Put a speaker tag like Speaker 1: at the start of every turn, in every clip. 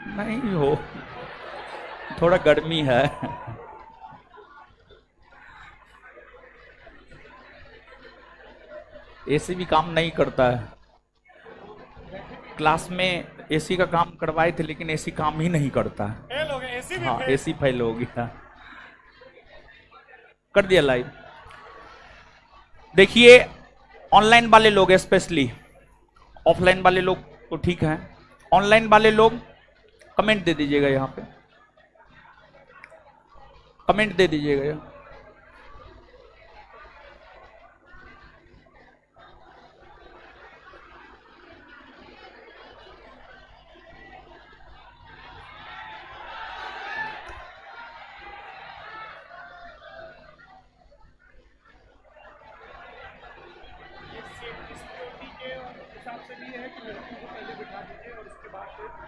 Speaker 1: नहीं हो, थोड़ा गर्मी है। एसी भी काम नहीं करता है। क्लास में एसी का काम करवाए थे लेकिन एसी काम ही नहीं करता है।
Speaker 2: फेल हो गए, एसी भी
Speaker 1: हाँ,
Speaker 2: फेल।
Speaker 1: एसी फेल हो गया। कर दिया लाइव। देखिए, ऑनलाइन वाले लोग स्पेशली, ऑफलाइन वाले लोग तो ठीक है, ऑनलाइन वाले लोग कमेंट दे दीजिएगा, यहाँ पे कमेंट दे दीजिएगा यहाँ।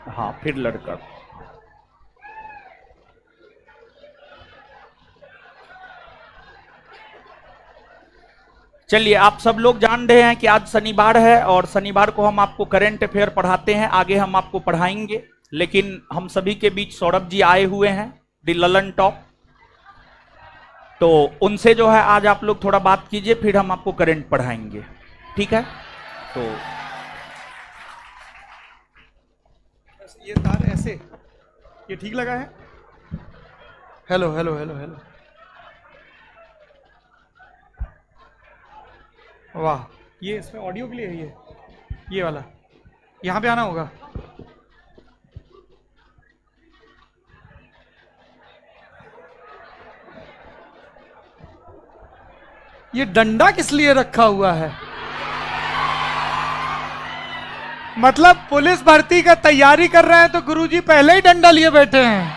Speaker 1: हाँ, फिर लड़का। चलिए, आप सब लोग जान रहे हैं कि आज शनिवार है और शनिवार को हम आपको करंट अफेयर पढ़ाते हैं, आगे हम आपको पढ़ाएंगे। लेकिन हम सभी के बीच सौरभ जी आए हुए हैं, दी ललन टॉप, तो उनसे जो है आज आप लोग थोड़ा बात कीजिए, फिर हम आपको करंट पढ़ाएंगे, ठीक है? तो
Speaker 2: ये तार ऐसे, ये ठीक लगा है? हेलो हेलो हेलो हेलो, वाह, ये इसमें ऑडियो के लिए है, ये वाला यहाँ पे आना होगा। ये डंडा किस लिए रखा हुआ है? मतलब पुलिस भर्ती का तैयारी कर रहे हैं तो गुरुजी पहले ही डंडा लिए बैठे हैं।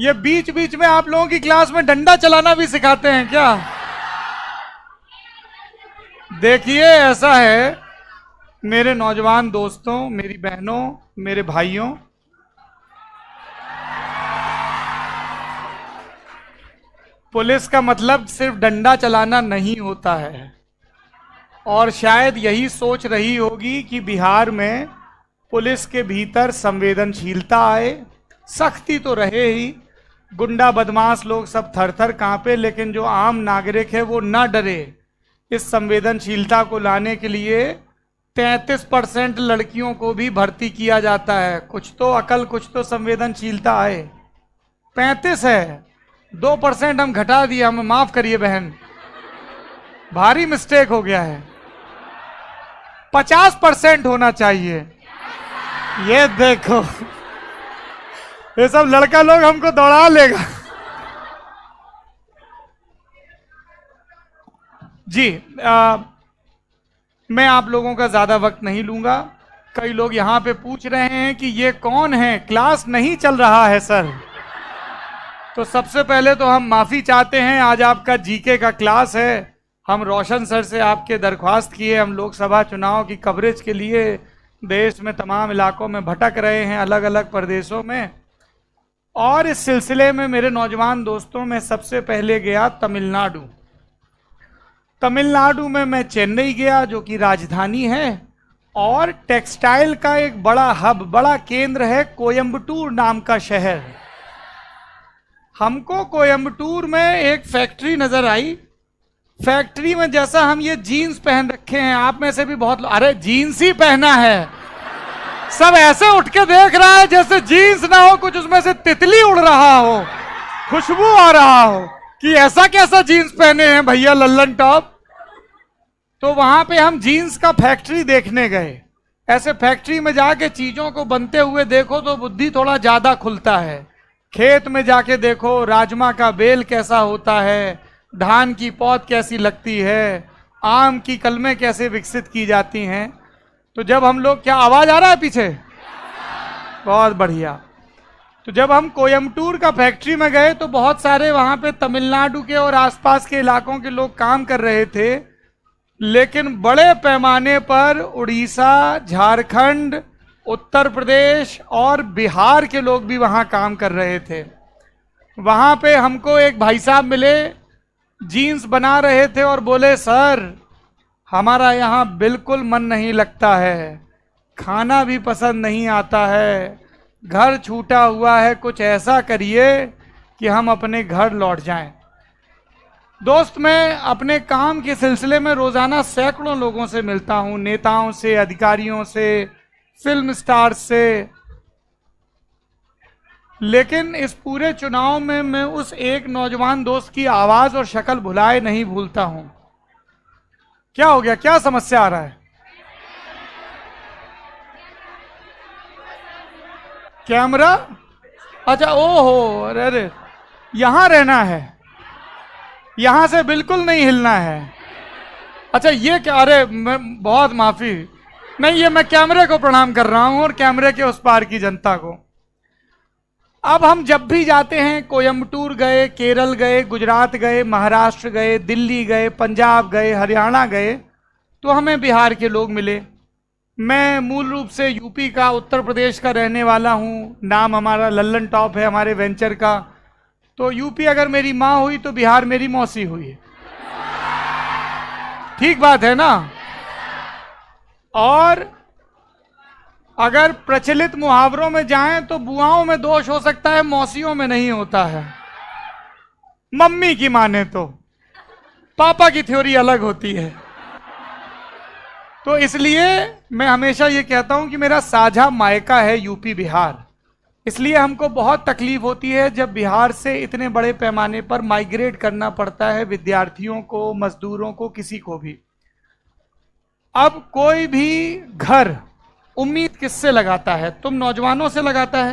Speaker 2: ये बीच बीच में आप लोगों की क्लास में डंडा चलाना भी सिखाते हैं क्या? देखिए, ऐसा है मेरे नौजवान दोस्तों, मेरी बहनों, मेरे भाइयों, पुलिस का मतलब सिर्फ डंडा चलाना नहीं होता है। और शायद यही सोच रही होगी कि बिहार में पुलिस के भीतर संवेदनशीलता आए, सख्ती तो रहे ही, गुंडा बदमाश लोग सब थर थर कांपे, लेकिन जो आम नागरिक है वो ना डरे। इस संवेदनशीलता को लाने के लिए 33% लड़कियों को भी भर्ती किया जाता है। कुछ तो अकल, कुछ तो संवेदनशीलता आए। 35 है, 2% हम घटा दिया, हमें माफ करिए बहन, भारी मिस्टेक हो गया है। 50% होना चाहिए। ये देखो, ये सब लड़का लोग हमको दौड़ा लेगा। जी, मैं आप लोगों का ज्यादा वक्त नहीं लूंगा। कई लोग यहाँ पे पूछ रहे हैं कि ये कौन है, क्लास नहीं चल रहा है सर। तो सबसे पहले तो हम माफी चाहते हैं, आज आपका जीके का क्लास है। हम रोशन सर से आपके दरख्वास्त किए, हम लोकसभा चुनाव की कवरेज के लिए देश में तमाम इलाकों में भटक रहे हैं, अलग अलग प्रदेशों में, और इस सिलसिले में मेरे नौजवान दोस्तों में सबसे पहले गया तमिलनाडु। तमिलनाडु में मैं चेन्नई गया, जो कि राजधानी है, और टेक्सटाइल का एक बड़ा हब, बड़ा केंद्र है कोयम्बटूर नाम का शहर। हमको कोयम्बटूर में एक फैक्ट्री नजर आई। फैक्ट्री में जैसा हम ये जीन्स पहन रखे हैं, आप में से भी बहुत लोग, अरे जीन्स ही पहना है, सब ऐसे उठ के देख रहा है जैसे जीन्स ना हो, कुछ उसमें से तितली उड़ रहा हो, खुशबू आ रहा हो कि ऐसा कैसा जीन्स पहने हैं भैया लल्लन टॉप। तो वहां पे हम जीन्स का फैक्ट्री देखने गए। ऐसे फैक्ट्री में जाके चीजों को बनते हुए देखो तो बुद्धि थोड़ा ज्यादा खुलता है। खेत में जाके देखो राजमा का बेल कैसा होता है, धान की पौध कैसी लगती है, आम की कलमें कैसे विकसित की जाती हैं। तो जब हम लोग, क्या आवाज आ रहा है पीछे? बहुत बढ़िया। तो जब हम कोयम्बटूर का फैक्ट्री में गए तो बहुत सारे वहां पे तमिलनाडु के और आसपास के इलाकों के लोग काम कर रहे थे, लेकिन बड़े पैमाने पर उड़ीसा, झारखंड, उत्तर प्रदेश और बिहार के लोग भी वहां काम कर रहे थे। वहां पे हमको एक भाई साहब मिले, जीन्स बना रहे थे और बोले, सर हमारा यहाँ बिल्कुल मन नहीं लगता है, खाना भी पसंद नहीं आता है, घर छूटा हुआ है, कुछ ऐसा करिए कि हम अपने घर लौट जाएं। दोस्त, मैं अपने काम के सिलसिले में रोजाना सैकड़ों लोगों से मिलता हूं, नेताओं से, अधिकारियों से, फिल्म स्टार्स से, लेकिन इस पूरे चुनाव में मैं उस एक नौजवान दोस्त की आवाज और शक्ल भुलाए नहीं भूलता हूं। क्या हो गया? क्या समस्या आ रहा है? कैमरा? अच्छा, ओहो, अरे यहां रहना है, यहां से बिल्कुल नहीं हिलना है। अच्छा, ये क्या? अरे मैं बहुत माफी, नहीं, ये मैं कैमरे को प्रणाम कर रहा हूं और कैमरे के उस पार की जनता को। अब हम जब भी जाते हैं, कोयम्बटूर गए, केरल गए, गुजरात गए, महाराष्ट्र गए, दिल्ली गए, पंजाब गए, हरियाणा गए, तो हमें बिहार के लोग मिले। मैं मूल रूप से यूपी का, उत्तर प्रदेश का रहने वाला हूँ। नाम हमारा लल्लन टॉप है, हमारे वेंचर का। तो यूपी अगर मेरी माँ हुई तो बिहार मेरी मौसी हुई है। ठीक बात है ना? और अगर प्रचलित मुहावरों में जाएं तो बुआओं में दोष हो सकता है, मौसियों में नहीं होता है। मम्मी की माने तो पापा की थ्योरी अलग होती है। तो इसलिए मैं हमेशा ये कहता हूं कि मेरा साझा मायका है यूपी बिहार। इसलिए हमको बहुत तकलीफ होती है जब बिहार से इतने बड़े पैमाने पर माइग्रेट करना पड़ता है विद्यार्थियों को, मजदूरों को, किसी को भी। अब कोई भी घर उम्मीद किससे लगाता है? तुम नौजवानों से लगाता है।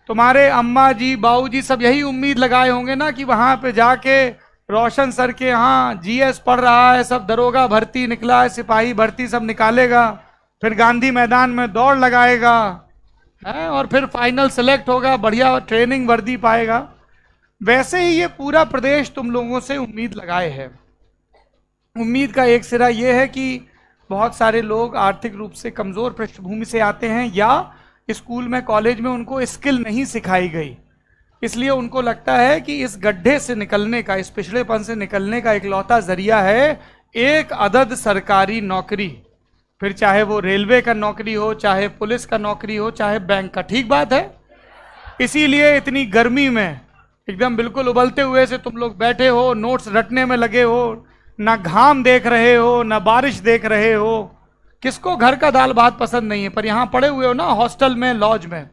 Speaker 2: तुम्हारे अम्मा जी, बाऊ जी सब यही उम्मीद लगाए होंगे ना कि वहां पे जाके रोशन सर के यहाँ जीएस पढ़ रहा है, सब दरोगा भर्ती निकला है, सिपाही भर्ती सब निकालेगा, फिर गांधी मैदान में दौड़ लगाएगा है, और फिर फाइनल सेलेक्ट होगा, बढ़िया ट्रेनिंग वर्दी पाएगा। वैसे ही ये पूरा प्रदेश तुम लोगों से उम्मीद लगाए है। उम्मीद का एक सिरा ये है कि बहुत सारे लोग आर्थिक रूप से कमजोर पृष्ठभूमि से आते हैं, या स्कूल में, कॉलेज में उनको स्किल नहीं सिखाई गई, इसलिए उनको लगता है कि इस गड्ढे से निकलने का, इस पिछड़ेपन से निकलने का इकलौता जरिया है एक अदद सरकारी नौकरी, फिर चाहे वो रेलवे का नौकरी हो, चाहे पुलिस का नौकरी हो, चाहे बैंक का। ठीक बात है? इसीलिए इतनी गर्मी में एकदम बिल्कुल उबलते हुए से तुम लोग बैठे हो, नोट्स रटने में लगे हो, ना घाम देख रहे हो, ना बारिश देख रहे हो। किसको घर का दाल भात पसंद नहीं है? पर यहां पड़े हुए हो ना हॉस्टल में, लॉज में।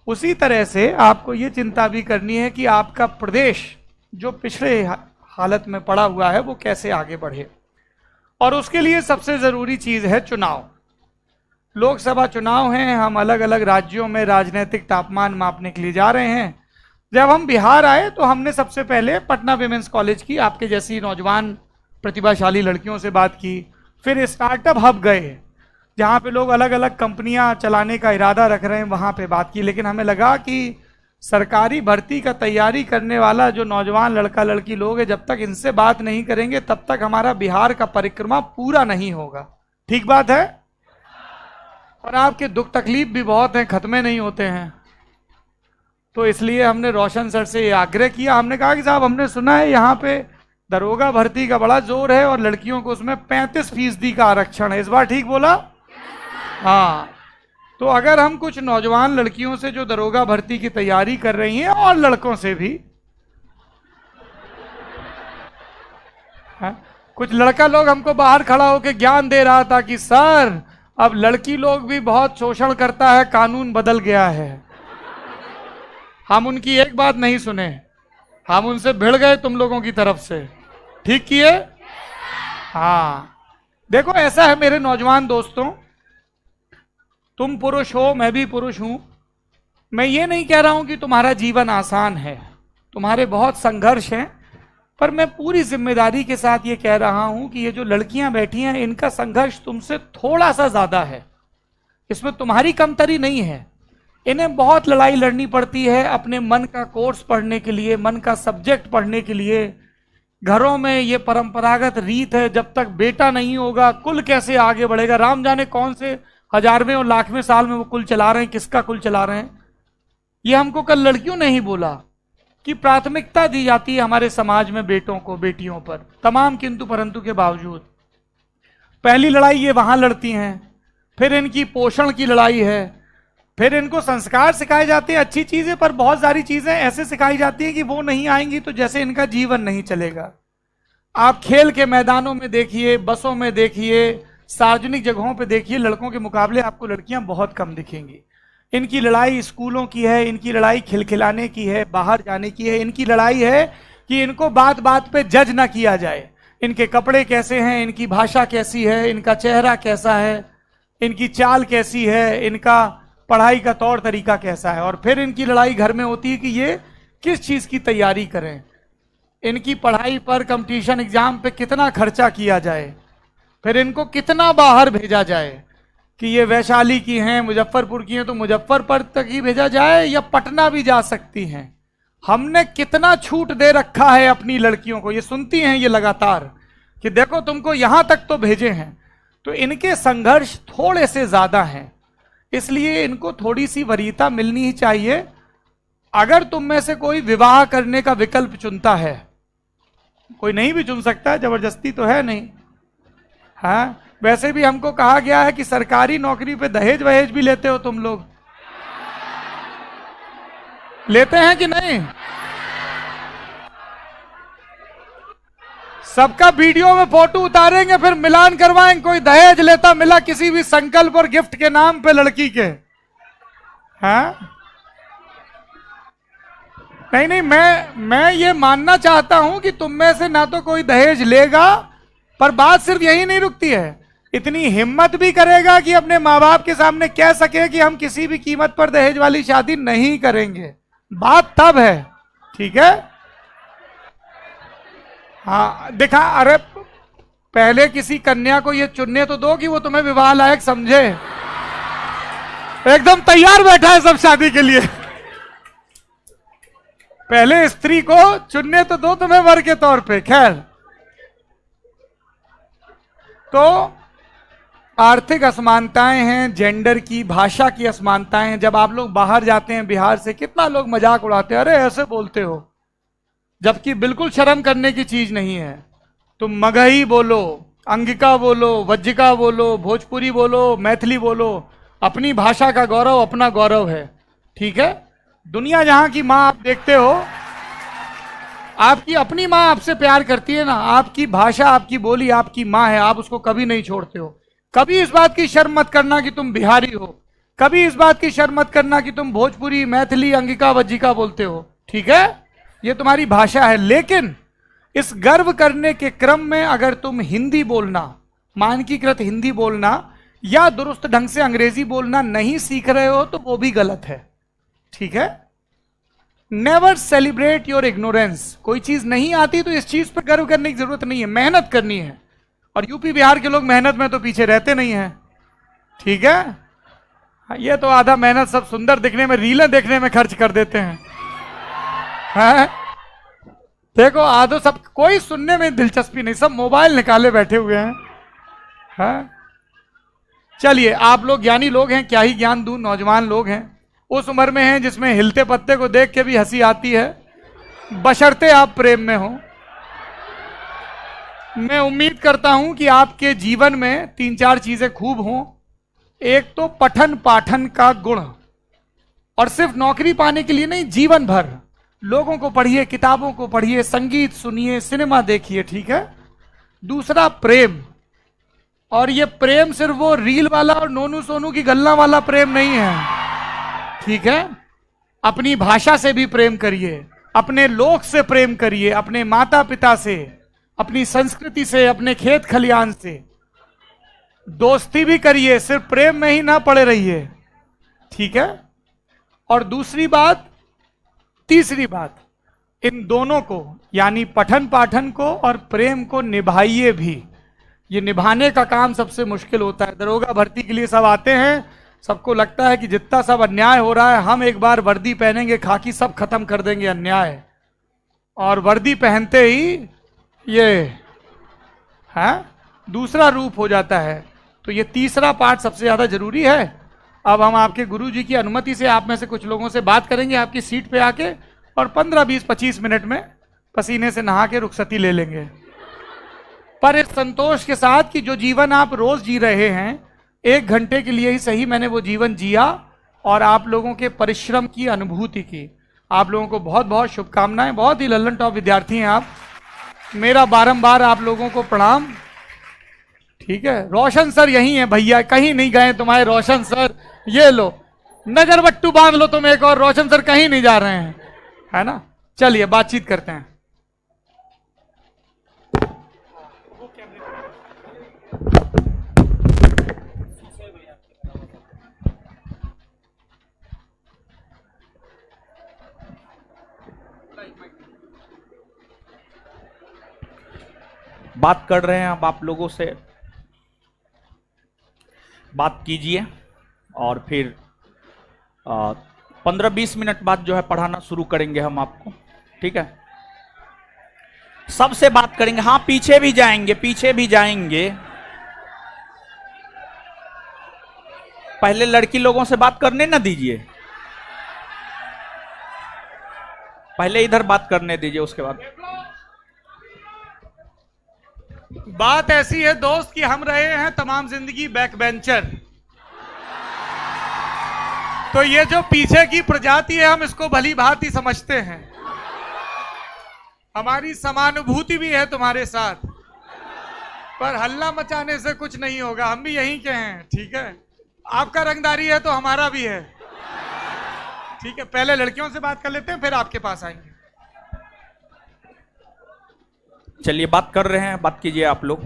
Speaker 2: उसी तरह से आपको ये चिंता भी करनी है कि आपका प्रदेश जो पिछड़े हालत में पड़ा हुआ है वो कैसे आगे बढ़े। और उसके लिए सबसे जरूरी चीज है चुनाव। लोकसभा चुनाव हैं, हम अलग अलग राज्यों में राजनीतिक तापमान मापने के लिए जा रहे हैं। जब हम बिहार आए तो हमने सबसे पहले पटना विमेंस कॉलेज की, आपके जैसी नौजवान प्रतिभाशाली लड़कियों से बात की। फिर स्टार्टअप हब गए जहाँ पे लोग अलग अलग कंपनियां चलाने का इरादा रख रहे हैं, वहाँ पे बात की। लेकिन हमें लगा कि सरकारी भर्ती का तैयारी करने वाला जो नौजवान लड़का लड़की लोग हैं, जब तक इनसे बात नहीं करेंगे तब तक हमारा बिहार का परिक्रमा पूरा नहीं होगा। ठीक बात है? और आपके दुख तकलीफ भी बहुत हैं, खत्मे नहीं होते हैं। तो इसलिए हमने रोशन सर से ये आग्रह किया, हमने कहा कि साहब हमने सुना है यहाँ पे दरोगा भर्ती का बड़ा जोर है और लड़कियों को उसमें 35% का आरक्षण है। इस बार ठीक बोला? हाँ। तो अगर हम कुछ नौजवान लड़कियों से जो दरोगा भर्ती की तैयारी कर रही हैं, और लड़कों से भी, कुछ लड़का लोग हमको बाहर खड़ा होकर ज्ञान दे रहा था कि सर अब लड़की लोग भी बहुत शोषण करता है, कानून बदल गया है। हम उनकी एक बात नहीं सुने, हम उनसे भिड़ गए तुम लोगों की तरफ से। ठीक किए? हाँ। देखो ऐसा है मेरे नौजवान दोस्तों, तुम पुरुष हो, मैं भी पुरुष हूं। मैं ये नहीं कह रहा हूं कि तुम्हारा जीवन आसान है, तुम्हारे बहुत संघर्ष हैं, पर मैं पूरी जिम्मेदारी के साथ ये कह रहा हूं कि ये जो लड़कियां बैठी हैं इनका संघर्ष तुमसे थोड़ा सा ज्यादा है। इसमें तुम्हारी कमतरी नहीं है। इन्हें बहुत लड़ाई लड़नी पड़ती है अपने मन का कोर्स पढ़ने के लिए, मन का सब्जेक्ट पढ़ने के लिए। घरों में ये परंपरागत रीत है, जब तक बेटा नहीं होगा कुल कैसे आगे बढ़ेगा। राम जाने कौन से हजारवें और लाखवें साल में वो कुल चला रहे हैं, किसका कुल चला रहे हैं। ये हमको कल लड़कियों ने ही बोला कि प्राथमिकता दी जाती है हमारे समाज में बेटों को, बेटियों पर, तमाम किंतु परंतु के बावजूद। पहली लड़ाई ये वहां लड़ती हैं, फिर इनकी पोषण की लड़ाई है, फिर इनको संस्कार सिखाए जाते हैं, अच्छी चीजें, पर बहुत सारी चीजें ऐसे सिखाई जाती हैं कि वो नहीं आएंगी तो जैसे इनका जीवन नहीं चलेगा। आप खेल के मैदानों में देखिए, बसों में देखिए, सार्वजनिक जगहों पे देखिए, लड़कों के मुकाबले आपको लड़कियां बहुत कम दिखेंगी। इनकी लड़ाई स्कूलों की है, इनकी लड़ाई खिलखिलाने की है, बाहर जाने की है, इनकी लड़ाई है कि इनको बात बात पे जज ना किया जाए। इनके कपड़े कैसे हैं, इनकी भाषा कैसी है, इनका चेहरा कैसा है, इनकी चाल कैसी है, इनका पढ़ाई का तौर तरीका कैसा है। और फिर इनकी लड़ाई घर में होती है कि ये किस चीज की तैयारी करें, इनकी पढ़ाई पर, कंपटीशन एग्जाम पे कितना खर्चा किया जाए, फिर इनको कितना बाहर भेजा जाए, कि ये वैशाली की हैं, मुजफ्फरपुर की हैं तो मुजफ्फरपुर तक ही भेजा जाए या पटना भी जा सकती हैं। हमने कितना छूट दे रखा है अपनी लड़कियों को, ये सुनती हैं ये लगातार कि देखो तुमको यहां तक तो भेजे हैं। तो इनके संघर्ष थोड़े से ज्यादा हैं, इसलिए इनको थोड़ी सी वरीयता मिलनी ही चाहिए। अगर तुम में से कोई विवाह करने का विकल्प चुनता है, कोई नहीं भी चुन सकता है, जबरदस्ती तो है नहीं, हाँ। वैसे भी हमको कहा गया है कि सरकारी नौकरी पे दहेज वहेज भी लेते हो तुम लोग, लेते हैं कि नहीं? सबका वीडियो में फोटो उतारेंगे, फिर मिलान करवाएंगे, कोई दहेज लेता मिला किसी भी संकल्प और गिफ्ट के नाम पे लड़की के, हाँ। नहीं नहीं, मैं ये मानना चाहता हूं कि तुम में से ना तो कोई दहेज लेगा, पर बात सिर्फ यही नहीं रुकती है, इतनी हिम्मत भी करेगा कि अपने माँ बाप के सामने कह सके कि हम किसी भी कीमत पर दहेज वाली शादी नहीं करेंगे। बात तब है, ठीक है? हाँ, देखा, अरे पहले किसी कन्या को ये चुनने तो दो कि वो तुम्हें विवाह लायक समझे। एकदम तैयार बैठा है सब शादी के लिए। पहले स्त्री को चुनने तो दो तुम्हें वर के तौर पे। खैर, तो आर्थिक असमानताएं हैं, जेंडर की, भाषा की असमानताएं हैं। जब आप लोग बाहर जाते हैं बिहार से, कितना लोग मजाक उड़ाते हैं, अरे ऐसे बोलते हो, जबकि बिल्कुल शर्म करने की चीज नहीं है। तुम मगही बोलो, अंगिका बोलो, वज्जिका बोलो, भोजपुरी बोलो, मैथिली बोलो, अपनी भाषा का गौरव अपना गौरव है, ठीक है? दुनिया जहां की माँ आप देखते हो, आपकी अपनी माँ आपसे प्यार करती है ना, आपकी भाषा, आपकी बोली आपकी माँ है, आप उसको कभी नहीं छोड़ते हो। कभी इस बात की शर्म मत करना कि तुम बिहारी हो, कभी इस बात की शर्म मत करना कि तुम भोजपुरी, मैथिली, अंगिका, वज्जिका बोलते हो, ठीक है? ये तुम्हारी भाषा है। लेकिन इस गर्व करने के क्रम में अगर तुम हिंदी बोलना, मानकीकृत हिंदी बोलना या दुरुस्त ढंग से अंग्रेजी बोलना नहीं सीख रहे हो तो वो भी गलत है, ठीक है? Never celebrate your ignorance. कोई चीज नहीं आती तो इस चीज पर गर्व करने की जरूरत नहीं है, मेहनत करनी है। और यूपी बिहार के लोग मेहनत में तो पीछे रहते नहीं हैं, ठीक है? ये तो आधा मेहनत सब सुंदर दिखने में, रीलें देखने में खर्च कर देते हैं, है? देखो, आधो सब, कोई सुनने में दिलचस्पी नहीं, सब मोबाइल निकाले बैठे हुए हैं, है? चलिए, आप लोग ज्ञानी लोग हैं, क्या ही ज्ञान दूं, नौजवान लोग हैं, उस उम्र में हैं जिसमें हिलते पत्ते को देख के भी हंसी आती है, बशर्ते आप प्रेम में हो। मैं उम्मीद करता हूं कि आपके जीवन में 3-4 चीजें खूब हों। एक तो पठन पाठन का गुण, और सिर्फ नौकरी पाने के लिए नहीं, जीवन भर लोगों को पढ़िए, किताबों को पढ़िए, संगीत सुनिए, सिनेमा देखिए, ठीक है? दूसरा प्रेम, और ये प्रेम सिर्फ वो रील वाला और नोनू सोनू की गल्ला वाला प्रेम नहीं है, ठीक है? अपनी भाषा से भी प्रेम करिए, अपने लोक से प्रेम करिए, अपने माता पिता से, अपनी संस्कृति से, अपने खेत खलियान से। दोस्ती भी करिए, सिर्फ प्रेम में ही ना पड़े रहिए, ठीक है? और दूसरी बात, तीसरी बात, इन दोनों को, यानी पठन पाठन को और प्रेम को निभाइए भी। ये निभाने का काम सबसे मुश्किल होता है। दरोगा भर्ती के लिए सब आते हैं, सबको लगता है कि जितना सब अन्याय हो रहा है, हम एक बार वर्दी पहनेंगे, खाकी, सब खत्म कर देंगे अन्याय। और वर्दी पहनते ही ये है दूसरा रूप हो जाता है। तो ये तीसरा पार्ट सबसे ज्यादा जरूरी है। अब हम आपके गुरुजी की अनुमति से आप में से कुछ लोगों से बात करेंगे आपकी सीट पे आके, और 15, 20, 25 मिनट में पसीने से नहा के रुखसती ले लेंगे। पर इस संतोष के साथ कि जो जीवन आप रोज जी रहे हैं, 1 घंटे के लिए ही सही मैंने वो जीवन जिया, और आप लोगों के परिश्रम की अनुभूति की। आप लोगों को बहुत बहुत शुभकामनाएं। बहुत ही लल्लन टॉप विद्यार्थी हैं आप। मेरा बारंबार आप लोगों को प्रणाम। ठीक है, रोशन सर यही है भैया, कहीं नहीं गए तुम्हारे रोशन सर। ये लो नजर बट्टू बांध लो तुम एक और, रोशन सर कहीं नहीं जा रहे हैं, है ना। चलिए बातचीत करते हैं।
Speaker 1: बात कर रहे हैं अब आप लोगों से, बात कीजिए और फिर 15-20 मिनट बाद जो है पढ़ाना शुरू करेंगे हम आपको। ठीक है, सबसे बात करेंगे। हाँ, पीछे भी जाएंगे, पीछे भी जाएंगे। पहले लड़की लोगों से बात करने ना दीजिए, पहले इधर बात करने दीजिए, उसके बाद।
Speaker 2: बात ऐसी है दोस्त कि हम रहे हैं तमाम जिंदगी बैक बेंचर, तो ये जो पीछे की प्रजाति है हम इसको भली भांति समझते हैं। हमारी समानुभूति भी है तुम्हारे साथ, पर हल्ला मचाने से कुछ नहीं होगा। हम भी यहीं के हैं, ठीक है। आपका रंगदारी है तो हमारा भी है, ठीक है। पहले लड़कियों से बात कर लेते हैं, फिर आपके पास आएंगे।
Speaker 1: चलिए बात कर रहे हैं, बात कीजिए आप लोग।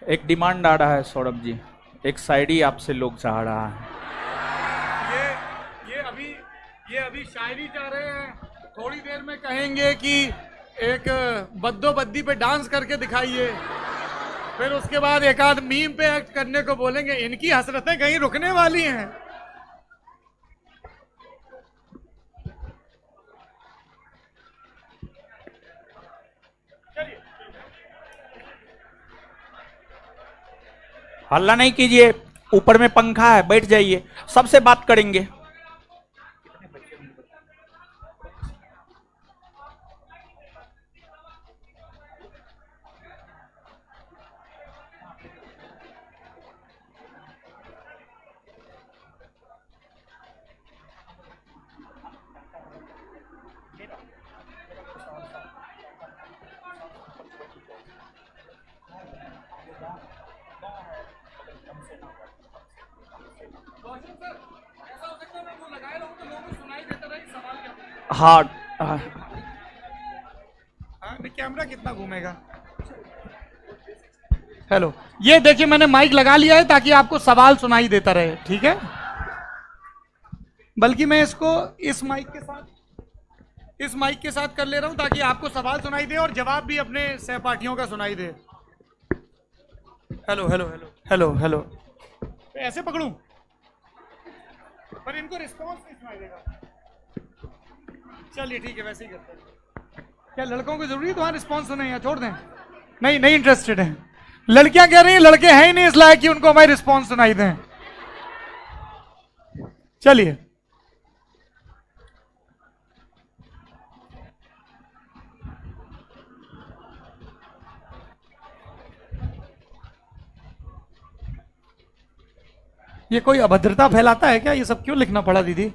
Speaker 1: एक डिमांड आ रहा है सौरभ जी, एक शायरी आपसे लोग चाह रहा है।
Speaker 2: ये अभी शायरी चाह रहे हैं, थोड़ी देर में कहेंगे कि एक बद्दो बद्दी पे डांस करके दिखाइए, फिर उसके बाद एक आध मीम पे एक्ट करने को बोलेंगे। इनकी हसरतें कहीं रुकने वाली हैं?
Speaker 1: हल्ला नहीं कीजिए, ऊपर में पंखा है, बैठ जाइए, सबसे बात करेंगे। हाँ,
Speaker 2: कैमरा कितना घूमेगा? हेलो, ये देखिए मैंने माइक लगा लिया है ताकि आपको सवाल सुनाई देता रहे, ठीक है। बल्कि मैं इसको इस माइक के साथ कर ले रहा हूं ताकि आपको सवाल सुनाई दे और जवाब भी अपने सहपाठियों का सुनाई दे। Hello hello hello hello hello, ऐसे पकड़ूं पर इनको रिस्पॉन्स नहीं सुनाई देगा। चलिए ठीक है, वैसे ही करते हैं। क्या लड़कों को जरूरी है तुम्हारा रिस्पॉन्स सुने या छोड़ दें? नहीं इंटरेस्टेड है। लड़कियां कह रही हैं लड़के हैं ही नहीं इस लायक कि उनको हमारे रिस्पॉन्स सुनाई दें। चलिए, ये कोई अभद्रता फैलाता है क्या? ये सब क्यों लिखना पड़ा दीदी?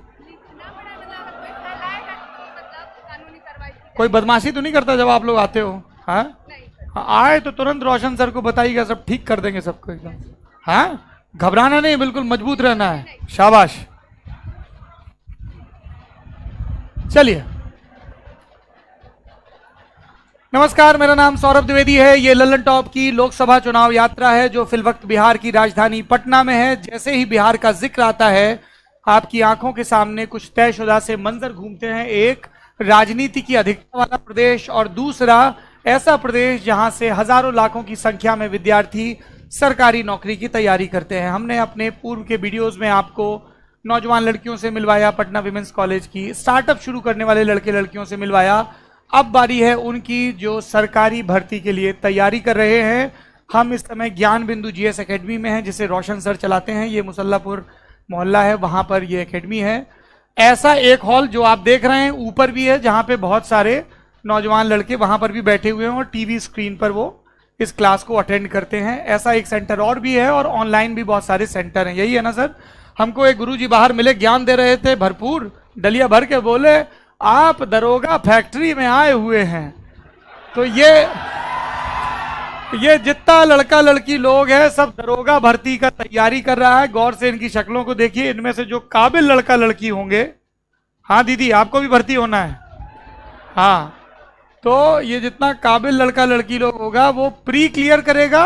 Speaker 2: कोई बदमाशी तो नहीं करता जब आप लोग आते हो? हाँ, आए तो तुरंत रोशन सर को बताइएगा, सब ठीक कर देंगे सबको एकदम। हाँ, घबराना नहीं, बिल्कुल मजबूत रहना है। शाबाश। चलिए, नमस्कार, मेरा नाम सौरभ द्विवेदी है। ये लल्लन टॉप की लोकसभा चुनाव यात्रा है जो फिलवक्त बिहार की राजधानी पटना में है। जैसे ही बिहार का जिक्र आता है, आपकी आंखों के सामने कुछ तयशुदा से मंजर घूमते हैं। एक, राजनीति की अधिकता वाला प्रदेश, और दूसरा ऐसा प्रदेश जहां से हजारों लाखों की संख्या में विद्यार्थी सरकारी नौकरी की तैयारी करते हैं। हमने अपने पूर्व के वीडियोस में आपको नौजवान लड़कियों से मिलवाया, पटना विमेंस कॉलेज की स्टार्टअप शुरू करने वाले लड़के लड़कियों से मिलवाया। अब बारी है उनकी जो सरकारी भर्ती के लिए तैयारी कर रहे हैं। हम इस समय ज्ञान बिंदु जीएस एकेडमी में हैं, जिसे रोशन सर चलाते हैं। ये मुसल्लापुर मोहल्ला है, वहां पर ये एकेडमी है। ऐसा एक हॉल जो आप देख रहे हैं ऊपर भी है, जहां पे बहुत सारे नौजवान लड़के वहां पर भी बैठे हुए हैं और टीवी स्क्रीन पर वो इस क्लास को अटेंड करते हैं। ऐसा एक सेंटर और भी है और ऑनलाइन भी बहुत सारे सेंटर हैं। यही है ना सर? हमको एक गुरुजी बाहर मिले, ज्ञान दे रहे थे भरपूर, डलिया भर के बोले आप दरोगा फैक्ट्री में आए हुए हैं। तो ये जितना लड़का लड़की लोग हैं सब दरोगा भर्ती का तैयारी कर रहा है। गौर से इनकी शक्लों को देखिए, इनमें से जो काबिल लड़का लड़की होंगे, हाँ दीदी आपको भी भर्ती होना है, हाँ, तो ये जितना काबिल लड़का लड़की लोग होगा वो प्री क्लियर करेगा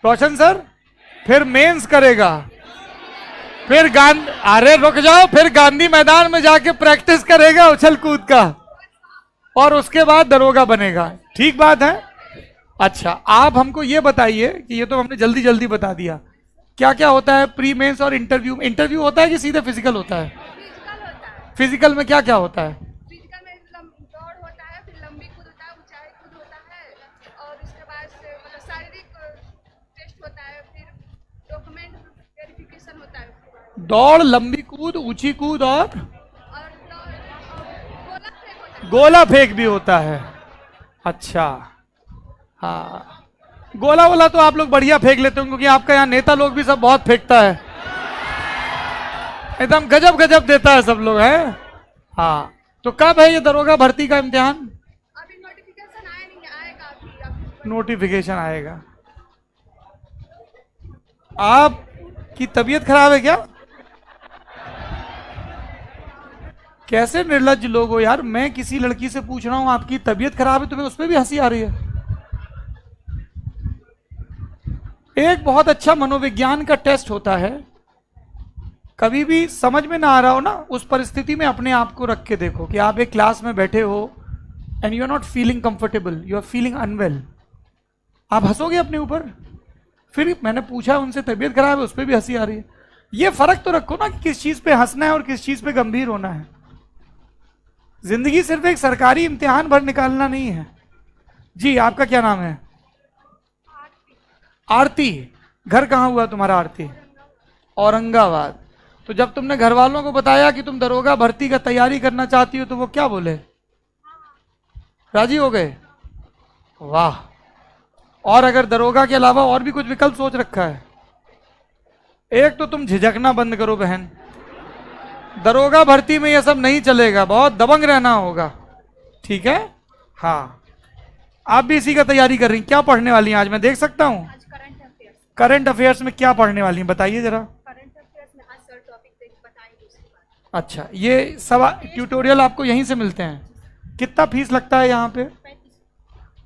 Speaker 2: रोशन सर, फिर मेंस करेगा, फिर अरे रुक जाओ, फिर गांधी मैदान में जाके प्रैक्टिस करेगा उछल कूद का और उसके बाद दरोगा बनेगा। ठीक बात है? अच्छा, आप हमको ये बताइए कि ये तो हमने जल्दी जल्दी बता दिया, क्या क्या होता है प्री मेंस और इंटरव्यू? इंटरव्यू होता है कि सीधे फिजिकल होता है? फिजिकल में क्या क्या होता है?
Speaker 3: फिजिकल में दौड़ होता है, फिर लंबी कूद होता है, ऊंचाई कूद होता है और उसके बाद से मतलब शारीरिक टेस्ट होता है, फिर डॉक्यूमेंट वेरिफिकेशन होता है।
Speaker 2: दौड़, लंबी कूद, ऊंची कूद और
Speaker 3: गोला फेंक होता है।
Speaker 2: गोला फेंक भी होता है। अच्छा, हाँ, गोला वोला तो आप लोग बढ़िया फेंक लेते हो क्योंकि आपका यहाँ नेता लोग भी सब बहुत फेंकता है, एकदम गजब गजब देता है सब लोग, है। हाँ, तो कब है ये दरोगा भर्ती का इम्तिहान?
Speaker 3: अभी नोटिफिकेशन आया नहीं है, आएगा अभी।
Speaker 2: नोटिफिकेशन आएगा। आपकी तबीयत खराब है क्या? कैसे निर्लज्ज लोग हो यार, मैं किसी लड़की से पूछ रहा हूं आपकी तबीयत खराब है, तुम्हें उस पर भी हंसी आ रही है। एक बहुत अच्छा मनोविज्ञान का टेस्ट होता है, कभी भी समझ में ना आ रहा हो ना, उस परिस्थिति में अपने आप को रख के देखो कि आप एक क्लास में बैठे हो and you are not feeling comfortable, you are feeling unwell, आप हंसोगे अपने ऊपर? फिर मैंने पूछा उनसे तबीयत खराब है, उस पर भी हंसी आ रही है। ये फर्क तो रखो ना कि किस चीज पे हंसना है और किस चीज पे गंभीर होना है। जिंदगी सिर्फ एक सरकारी इम्तिहान भर निकालना नहीं है। जी, आपका क्या नाम है? आरती। घर कहाँ हुआ तुम्हारा आरती? औरंगाबाद। तो जब तुमने घर वालों को बताया कि तुम दरोगा भर्ती का तैयारी करना चाहती हो तो वो क्या बोले? राजी हो गए? वाह। और अगर दरोगा के अलावा और भी कुछ विकल्प सोच रखा है? एक तो तुम झिझकना बंद करो बहन, दरोगा भर्ती में ये सब नहीं चलेगा, बहुत दबंग रहना होगा, ठीक है? हाँ, आप भी इसी का तैयारी कर रही हैं, क्या पढ़ने वाली हैं आज, मैं देख सकता हूँ? करंट अफेयर्स में क्या पढ़ने वाली हैं बताइए जरा।
Speaker 3: करंट अफेयर्स में आज सर टॉपिक बताएंगे उसके बाद।
Speaker 2: अच्छा, ये सब ट्यूटोरियल आपको यहीं से मिलते हैं? कितना फीस लगता है यहाँ पे?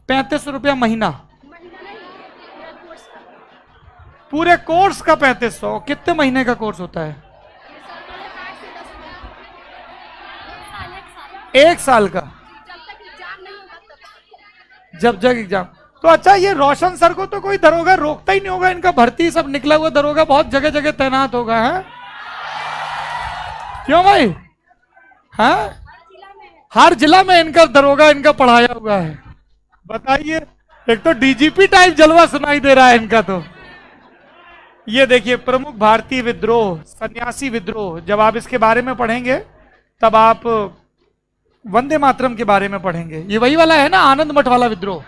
Speaker 2: 3500 रुपया महीना?
Speaker 3: महीना नहीं, पूरा कोर्स का।
Speaker 2: पूरे कोर्स का 3500? कितने महीने का कोर्स होता है? एक साल का?
Speaker 3: जब तक एग्जाम नहीं होगा तब तक।
Speaker 2: जब तक एग्जाम। तो अच्छा, ये रोशन सर को तो कोई दरोगा रोकता ही नहीं होगा, इनका भर्ती सब निकला हुआ दरोगा बहुत जगह जगह तैनात होगा, है? क्यों भाई? हाँ, हर जिला में इनका दरोगा इनका पढ़ाया हुआ है। बताइए, एक तो डीजीपी टाइप जलवा सुनाई दे रहा है इनका। तो ये देखिए, प्रमुख भारतीय विद्रोह, सन्यासी विद्रोह, जब आप इसके बारे में पढ़ेंगे तब आप वंदे मातरम के बारे में पढ़ेंगे। ये वही वाला है ना, आनंद मठ वाला विद्रोह?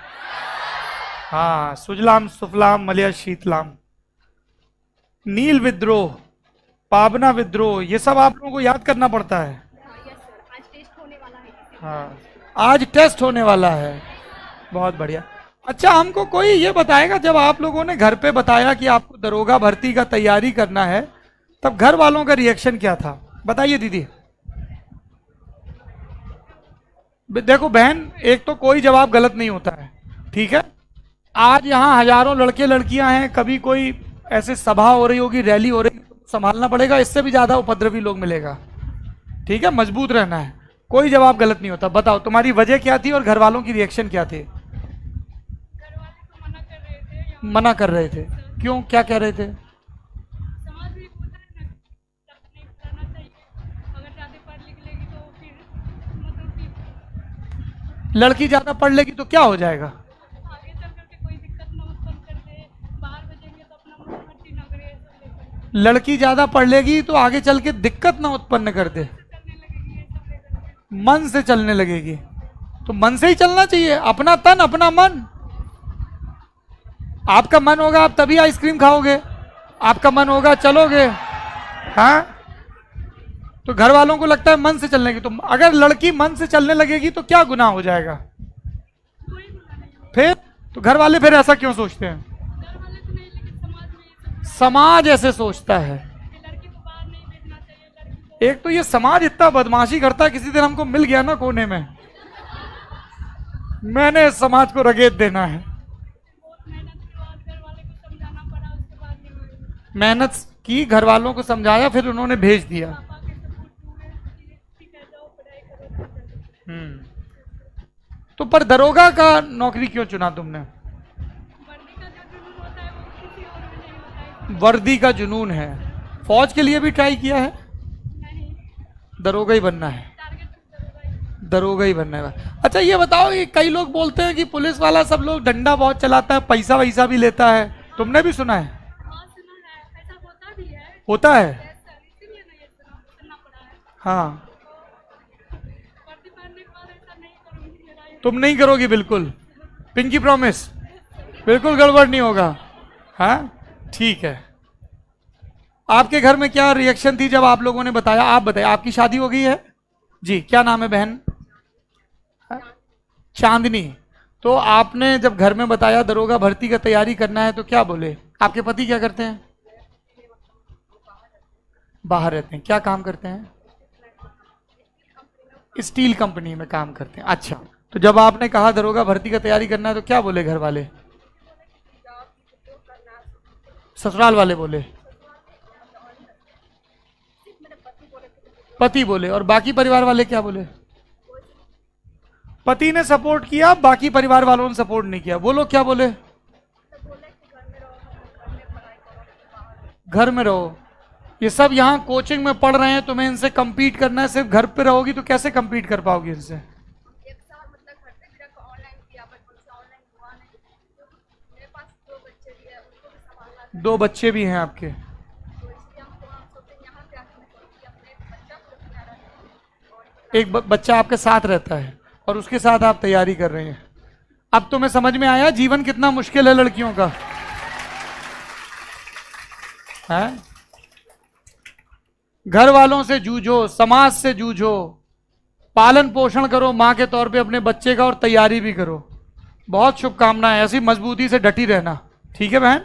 Speaker 2: हाँ, सुजलाम सुफलाम मलय शीतलाम। नील विद्रोह, पाबना विद्रोह, ये सब आप लोगों को याद करना पड़ता है।
Speaker 3: आज टेस्ट होने वाला है।
Speaker 2: हाँ, आज टेस्ट होने वाला है, बहुत बढ़िया। अच्छा, हमको कोई ये बताएगा, जब आप लोगों ने घर पे बताया कि आपको दरोगा भर्ती का तैयारी करना है, तब घर वालों का रिएक्शन क्या था? बताइए दीदी। देखो बहन, एक तो कोई जवाब गलत नहीं होता है, ठीक है? आज यहाँ हजारों लड़के लड़कियां हैं, कभी कोई ऐसे सभा हो रही होगी, रैली हो रही, संभालना पड़ेगा, इससे भी ज्यादा उपद्रवी लोग मिलेगा, ठीक है? मजबूत रहना है, कोई जवाब गलत नहीं होता। बताओ तुम्हारी वजह क्या थी और घर वालों की रिएक्शन क्या थे?
Speaker 3: घर वाले तो मना कर रहे थे।
Speaker 2: मना कर रहे थे? क्यों, क्या कह रहे थे?
Speaker 3: समाज में होता है ना, नहीं करना चाहिए, अगर ज्यादा पढ़ लिख लेगी तो फिर मतलब कि
Speaker 2: लड़की ज्यादा पढ़ लेगी तो क्या हो जाएगा?
Speaker 3: आगे चल करके कोई दिक्कत ना उत्पन्न कर दे, बाहर भेजेंगे तो अपना मन मर्जी ना करे, ऐसा लेकर
Speaker 2: लड़की ज्यादा पढ़ लेगी तो आगे चल के दिक्कत ना उत्पन्न कर दे,
Speaker 3: चलने लगेगी, ये सब लेकर के।
Speaker 2: मन से चलने लगेगी। तो मन से ही चलना चाहिए, अपना तन अपना मन। आपका मन होगा आप तभी आइसक्रीम खाओगे, आपका मन होगा चलोगे। हाँ, तो घर वालों को लगता है मन से चलने की, तो अगर लड़की मन से चलने लगेगी तो क्या गुनाह हो जाएगा? फिर तो घर वाले फिर ऐसा क्यों सोचते हैं? समाज ऐसे सोचता है। एक तो ये समाज इतना बदमाशी करता है, किसी दिन हमको मिल गया ना कोने में, मैंने इस समाज को रगेत देना है। मेहनत की, घर वालों को समझाया, फिर उन्होंने भेज दिया। तो पर दरोगा का नौकरी क्यों चुना तुमने? वर्दी का जुनून है। फौज के लिए भी ट्राई किया है? दरोगा ही बनना है, दरोगा ही बनना है। अच्छा ये बताओ, ये कई लोग बोलते हैं कि पुलिस वाला सब लोग डंडा बहुत चलाता है, पैसा वैसा भी लेता है, तुमने भी सुना है? होता है। हाँ, तुम नहीं करोगी बिल्कुल, पिंकी प्रॉमिस, बिल्कुल गड़बड़ नहीं होगा। हाँ ठीक है। आपके घर में क्या रिएक्शन थी जब आप लोगों ने बताया? आप बताइए, आपकी शादी हो गई है जी, क्या नाम है बहन? चांदनी। तो आपने जब घर में बताया दरोगा भर्ती का तैयारी करना है तो क्या बोले? आपके पति क्या करते हैं? बाहर रहते हैं। क्या काम करते हैं? स्टील कंपनी में काम करते हैं। अच्छा, तो जब आपने कहा दरोगा भर्ती का तैयारी करना है तो क्या बोले घर वाले? ससुराल वाले बोले? पति बोले। और बाकी परिवार वाले क्या बोले? पति ने सपोर्ट किया, बाकी परिवार वालों ने सपोर्ट नहीं किया। वो लोग क्या बोले? घर में रहो। ये सब यहाँ कोचिंग में पढ़ रहे हैं, तुम्हें इनसे compete करना है, सिर्फ घर पे रहोगी तो कैसे compete कर पाओगी इनसे? दो बच्चे भी हैं आपके? एक बच्चा आपके साथ रहता है और उसके साथ आप तैयारी कर रहे हैं। अब तुम्हें समझ में आया जीवन कितना मुश्किल है लड़कियों का, है? घर वालों से जूझो, समाज से जूझो, पालन पोषण करो मां के तौर पे अपने बच्चे का, और तैयारी भी करो। बहुत शुभकामनाएं, ऐसी मजबूती से डटी रहना। ठीक है बहन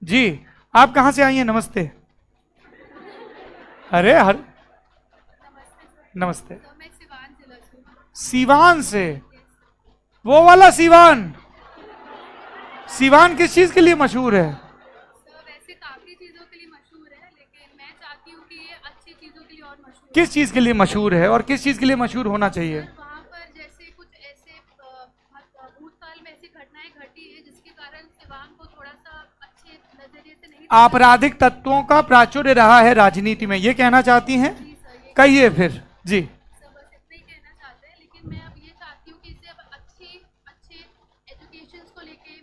Speaker 2: जी। आप कहां से आई हैं? नमस्ते। अरे हर नमस्ते। सीवान से? वो वाला सीवान? सीवान किस चीज के लिए मशहूर है?
Speaker 3: वैसे काफी चीजों के लिए मशहूर है, लेकिन मैं चाहती हूँ कि ये अच्छी चीजों के लिए और मशहूर।
Speaker 2: किस चीज के लिए मशहूर है और किस चीज के लिए मशहूर होना चाहिए?
Speaker 3: वहाँ पर जैसे कुछ ऐसे भूतकाल में ऐसी घटनाएं घटी है जिसके कारण सिवान को थोड़ा सा अच्छे नजरिए से नहीं।
Speaker 2: आपराधिक तत्वों का प्राचुर्य रहा है राजनीति में, ये कहना चाहती हैं? कहिए फिर जी।
Speaker 3: सब बस इतना ही कहना चाहते हैं, लेकिन मैं अब ये चाहती हूँ कि इसे अब अच्छे एजुकेशन को लेके,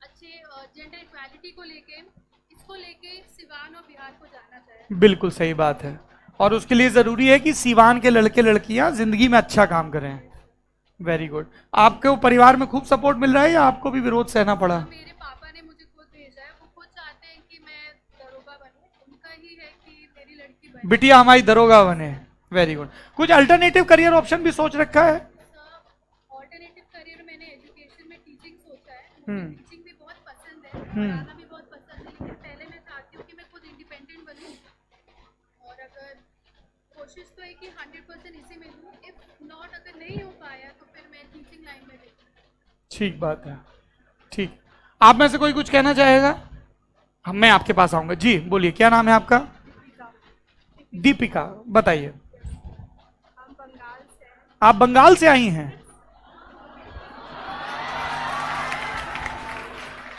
Speaker 3: अच्छे जेंडर इक्वालिटी को लेके, इसको लेके सिवान और बिहार को जाना चाहिए।
Speaker 2: बिल्कुल सही बात है, और उसके लिए जरूरी है कि सिवान के लड़के लड़कियां जिंदगी में अच्छा काम करें। Very good. आपके परिवार में खूब सपोर्ट मिल रहा है या आपको भी विरोध सहना पड़ा?
Speaker 3: मेरे पापा ने मुझे खुद भेजा है, वो खुद चाहते हैं कि मैं दरोगा बनूं। उनका ही है कि मेरी लड़की बने।
Speaker 2: बिटिया हमारी दरोगा बने। Very good. कुछ अल्टरनेटिव करियर ऑप्शन भी सोच रखा है?
Speaker 3: ऑल्टरनेटिव करियर मैंने एजुकेशन में टीचिंग सोचा है। टीचिंग भी बहुत पसंद है, पढ़ाना भी बहुत पसंद है, लेकिन पहले मैं चाहती हूँ कि मैं खुद इंडिपेंडेंट बनूं, और अगर कोशिश तो है कि 100% इसी में दूं। इफ नॉट, अगर नहीं हो पाया तो फिर मैं टीचिंग लाइन में देखूँ।
Speaker 2: ठीक बात है। ठीक, आप में से कोई कुछ कहना चाहेगा? हम मैं आपके पास आऊंगा जी। बोलिए, क्या नाम है आपका? दीपिका। बताइए। आप बंगाल से आई हैं?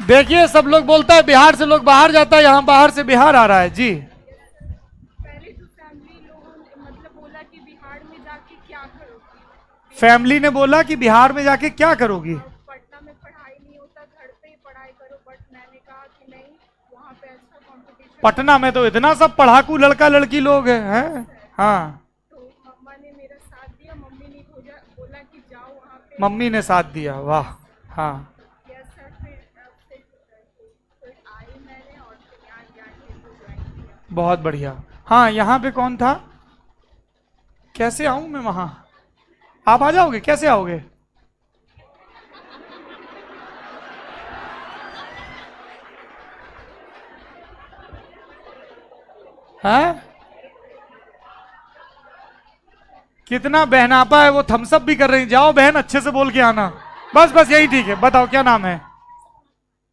Speaker 2: देखिए सब लोग बोलता है बिहार से लोग बाहर जाता है, यहाँ बाहर से बिहार आ रहा है जी।
Speaker 3: पहले तो फैमिली लोगों ने मतलब बोला कि बिहार में जाके क्या करोगी?
Speaker 2: फैमिली ने बोला कि बिहार में जाके क्या करोगी?
Speaker 3: पटना में पढ़ाई नहीं होता, घर पे ही पढ़ाई करो। बट मैंने कहा कि नहीं, वहाँ पे अच्छा कंपटीशन।
Speaker 2: पटना में तो इतना सब पढ़ाकू लड़का लड़की लोग हैं। हाँ,
Speaker 3: तो मम्मा ने मेरा साथ दिया। मम्मी ने बोला कि जाओ वहाँ पे
Speaker 2: मम्मी ने साथ दिया, वाह। हाँ,
Speaker 3: यस सर, फिर आई मैंने और फिर यहाँ जाके ज्वाइन किया।
Speaker 2: बहुत बढ़िया। हाँ, यहाँ पे कौन था? कैसे आऊं मैं वहां? आप आ जाओगे? कैसे आओगे? हैं? कितना बहनापा है, वो थम्सअप भी कर रही हैं। जाओ बहन, अच्छे से बोल के आना। बस बस यही ठीक है। बताओ क्या नाम है?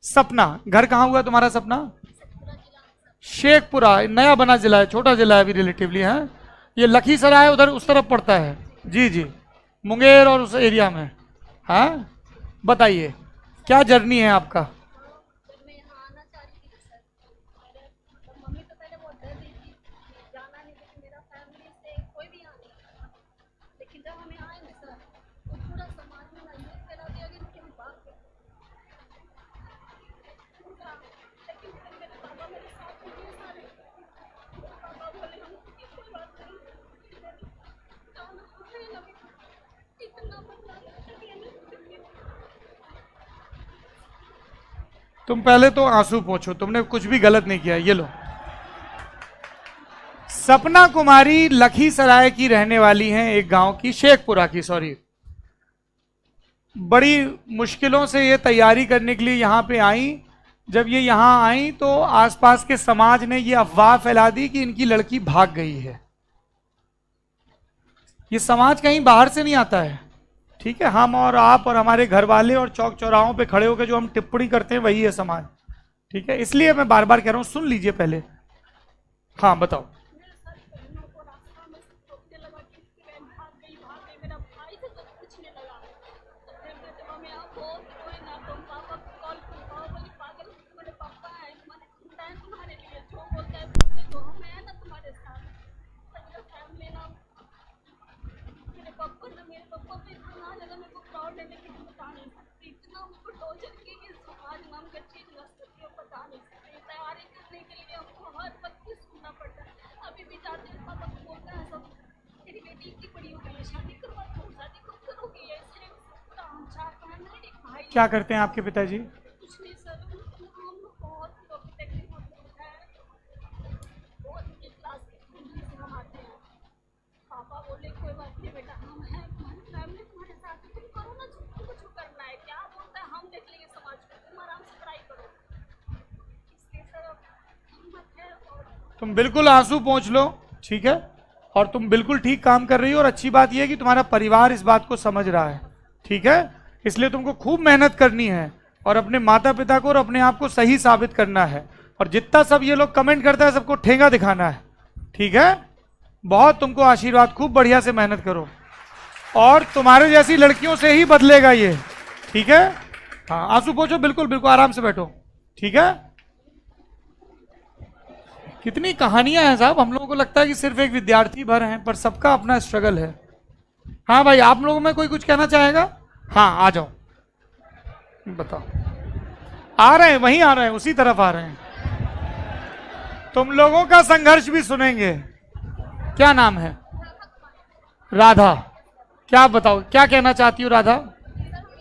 Speaker 2: सपना। घर कहाँ हुआ तुम्हारा सपना? शेखपुरा। नया बना जिला है, छोटा जिला है अभी रिलेटिवली, है। ये लखीसराय उधर उस तरफ पड़ता है। जी जी, मुंगेर और उस एरिया में। हाँ, बताइए क्या जर्नी है आपका?
Speaker 3: जब मैं यहाँ आना चाह रही थी सर, मेरे मतलब मम्मी तो पहले बहुत डर रही थी कि जाना नहीं, क्योंकि मेरा फैमिली से कोई भी यहाँ नहीं था। लेकिन जब हम यहाँ आए ना सर, तो पूरा समाज में ना ये फैला दिया कि इनके हम बात करें पूरा। लेकिन फिर मेरे पापा मेरे साथ में ये सारे, पापा बोले हम की कोई बात नहीं, जाना है लगे इतना बदला
Speaker 2: तुम पहले तो आंसू पोंछो, तुमने कुछ भी गलत नहीं किया। ये लो। सपना कुमारी लखीसराय की रहने वाली हैं, एक गांव की, शेखपुरा की, सॉरी। बड़ी मुश्किलों से ये तैयारी करने के लिए यहाँ पे आई। जब ये यहाँ आई तो आसपास के समाज ने ये अफवाह फैला दी कि इनकी लड़की भाग गई है। ये समाज कहीं बाहर से नहीं आता है, ठीक है। हम और आप और हमारे घर वाले और चौक चौराहों पे खड़े होकर जो हम टिप्पणी करते हैं वही है समाज, ठीक है। इसलिए मैं बार बार कह रहा हूं, सुन लीजिए पहले। हाँ बताओ।
Speaker 3: मेरे साथ बहनों को रास्ता में से रोकने लगा कि इसकी बहन भाग गई, मेरा भाई से सब पूछने लगा। तो फिर मैं जब मैं आप बहुत रोए ना, तो पापा को कॉल की, पापा बोली पागल तुम्हारे पापा है, मैंने ढूंढा है तुम्हारे लिए, जो बोलता है बोलते दो, हम हैं ना तुम्हारे साथ। मेरा फैमिली ना, मेरे पापा ना, मेरे पापा पे इतना ज़्यादा मेरे को प्राउड है, लेकिन हम बता नहीं सकते। इतना हमको टॉर्चर किए कि समाज नाम का चीज़ ना सकती, हम बता नहीं सकते। तैयारी करने के लिए हमको हर वक्त कुछ सुनना पड़ता है। अभी भी जाते हैं पापा को बोलता है सब, तेरी बेटी इतनी बड़ी हो गई है, शादी करवा दो, शादी कब करोगी? ऐसे पूरा हम 4 बहन हैं, एक भाई।
Speaker 2: क्या करते हैं आपके पिताजी?
Speaker 3: कुछ नहीं सर, हम लोग बहुत तकलीफ होता है, बहुत मिडिल क्लास की फैमिली से हम आते हैं। पापा बोले कोई बात नहीं बेटा, हम हैं, तुम्हारी फैमिली तुम्हारे साथ है, तुम करो ना जो तुमको जो करना है। क्या बोलता है हम देख लेंगे समाज को, तुम आराम से ट्राई करो। इसलिए सर अब हिम्मत है। और
Speaker 2: तुम बिल्कुल आंसू पोंछ लो, ठीक है। और तुम बिल्कुल ठीक काम कर रही हो। और अच्छी बात यह है कि तुम्हारा परिवार इस बात को समझ रहा है, ठीक है। इसलिए तुमको खूब मेहनत करनी है और अपने माता पिता को और अपने आप को सही साबित करना है। और जितना सब ये लोग कमेंट करता है सबको ठेंगा दिखाना है, ठीक है। बहुत तुमको आशीर्वाद, खूब बढ़िया से मेहनत करो और तुम्हारे जैसी लड़कियों से ही बदलेगा ये, ठीक है। हाँ, आंसू पोंछो, बिल्कुल बिल्कुल आराम से बैठो, ठीक है। कितनी कहानियां हैं साहब। हम लोगों को लगता है कि सिर्फ एक विद्यार्थी भर हैं, पर सबका अपना स्ट्रगल है। हाँ भाई, आप लोगों में कोई कुछ कहना चाहेगा? हाँ आ जाओ, बताओ। आ रहे हैं, वहीं आ रहे हैं, उसी तरफ आ रहे हैं। तुम लोगों का संघर्ष भी सुनेंगे। क्या नाम है? राधा। क्या बताओ, क्या कहना चाहती हो राधा?
Speaker 3: सर हम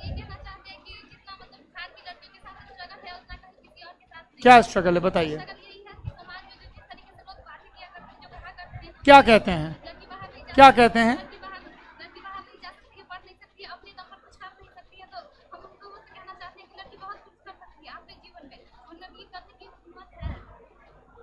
Speaker 3: ये कहना चाहते हैं कि जितना मतलब बिहार की लड़कियों के साथ स्ट्रगल है, उतना कहीं किसी और के साथ नहीं।
Speaker 2: क्या स्ट्रगल है बताइए?
Speaker 3: स्ट्रगल यही है कि समाज में जो जिस तरीके से लोग बातें किया करते हैं, जो कहा करते हैं,
Speaker 2: क्या कहते हैं?
Speaker 3: लड़की बाहर नहीं जा
Speaker 2: क्या कहते हैं?
Speaker 3: लड़की बाहर नहीं जा सकती है, पढ़ नहीं सकती है, अपने दम पर कुछ कर नहीं सकती है। तो हम उन लोगों से कहना चाहते हैं कि लड़की बहुत कुछ कर सकती है अपने जीवन में, उनमें भी करने की हिम्मत है,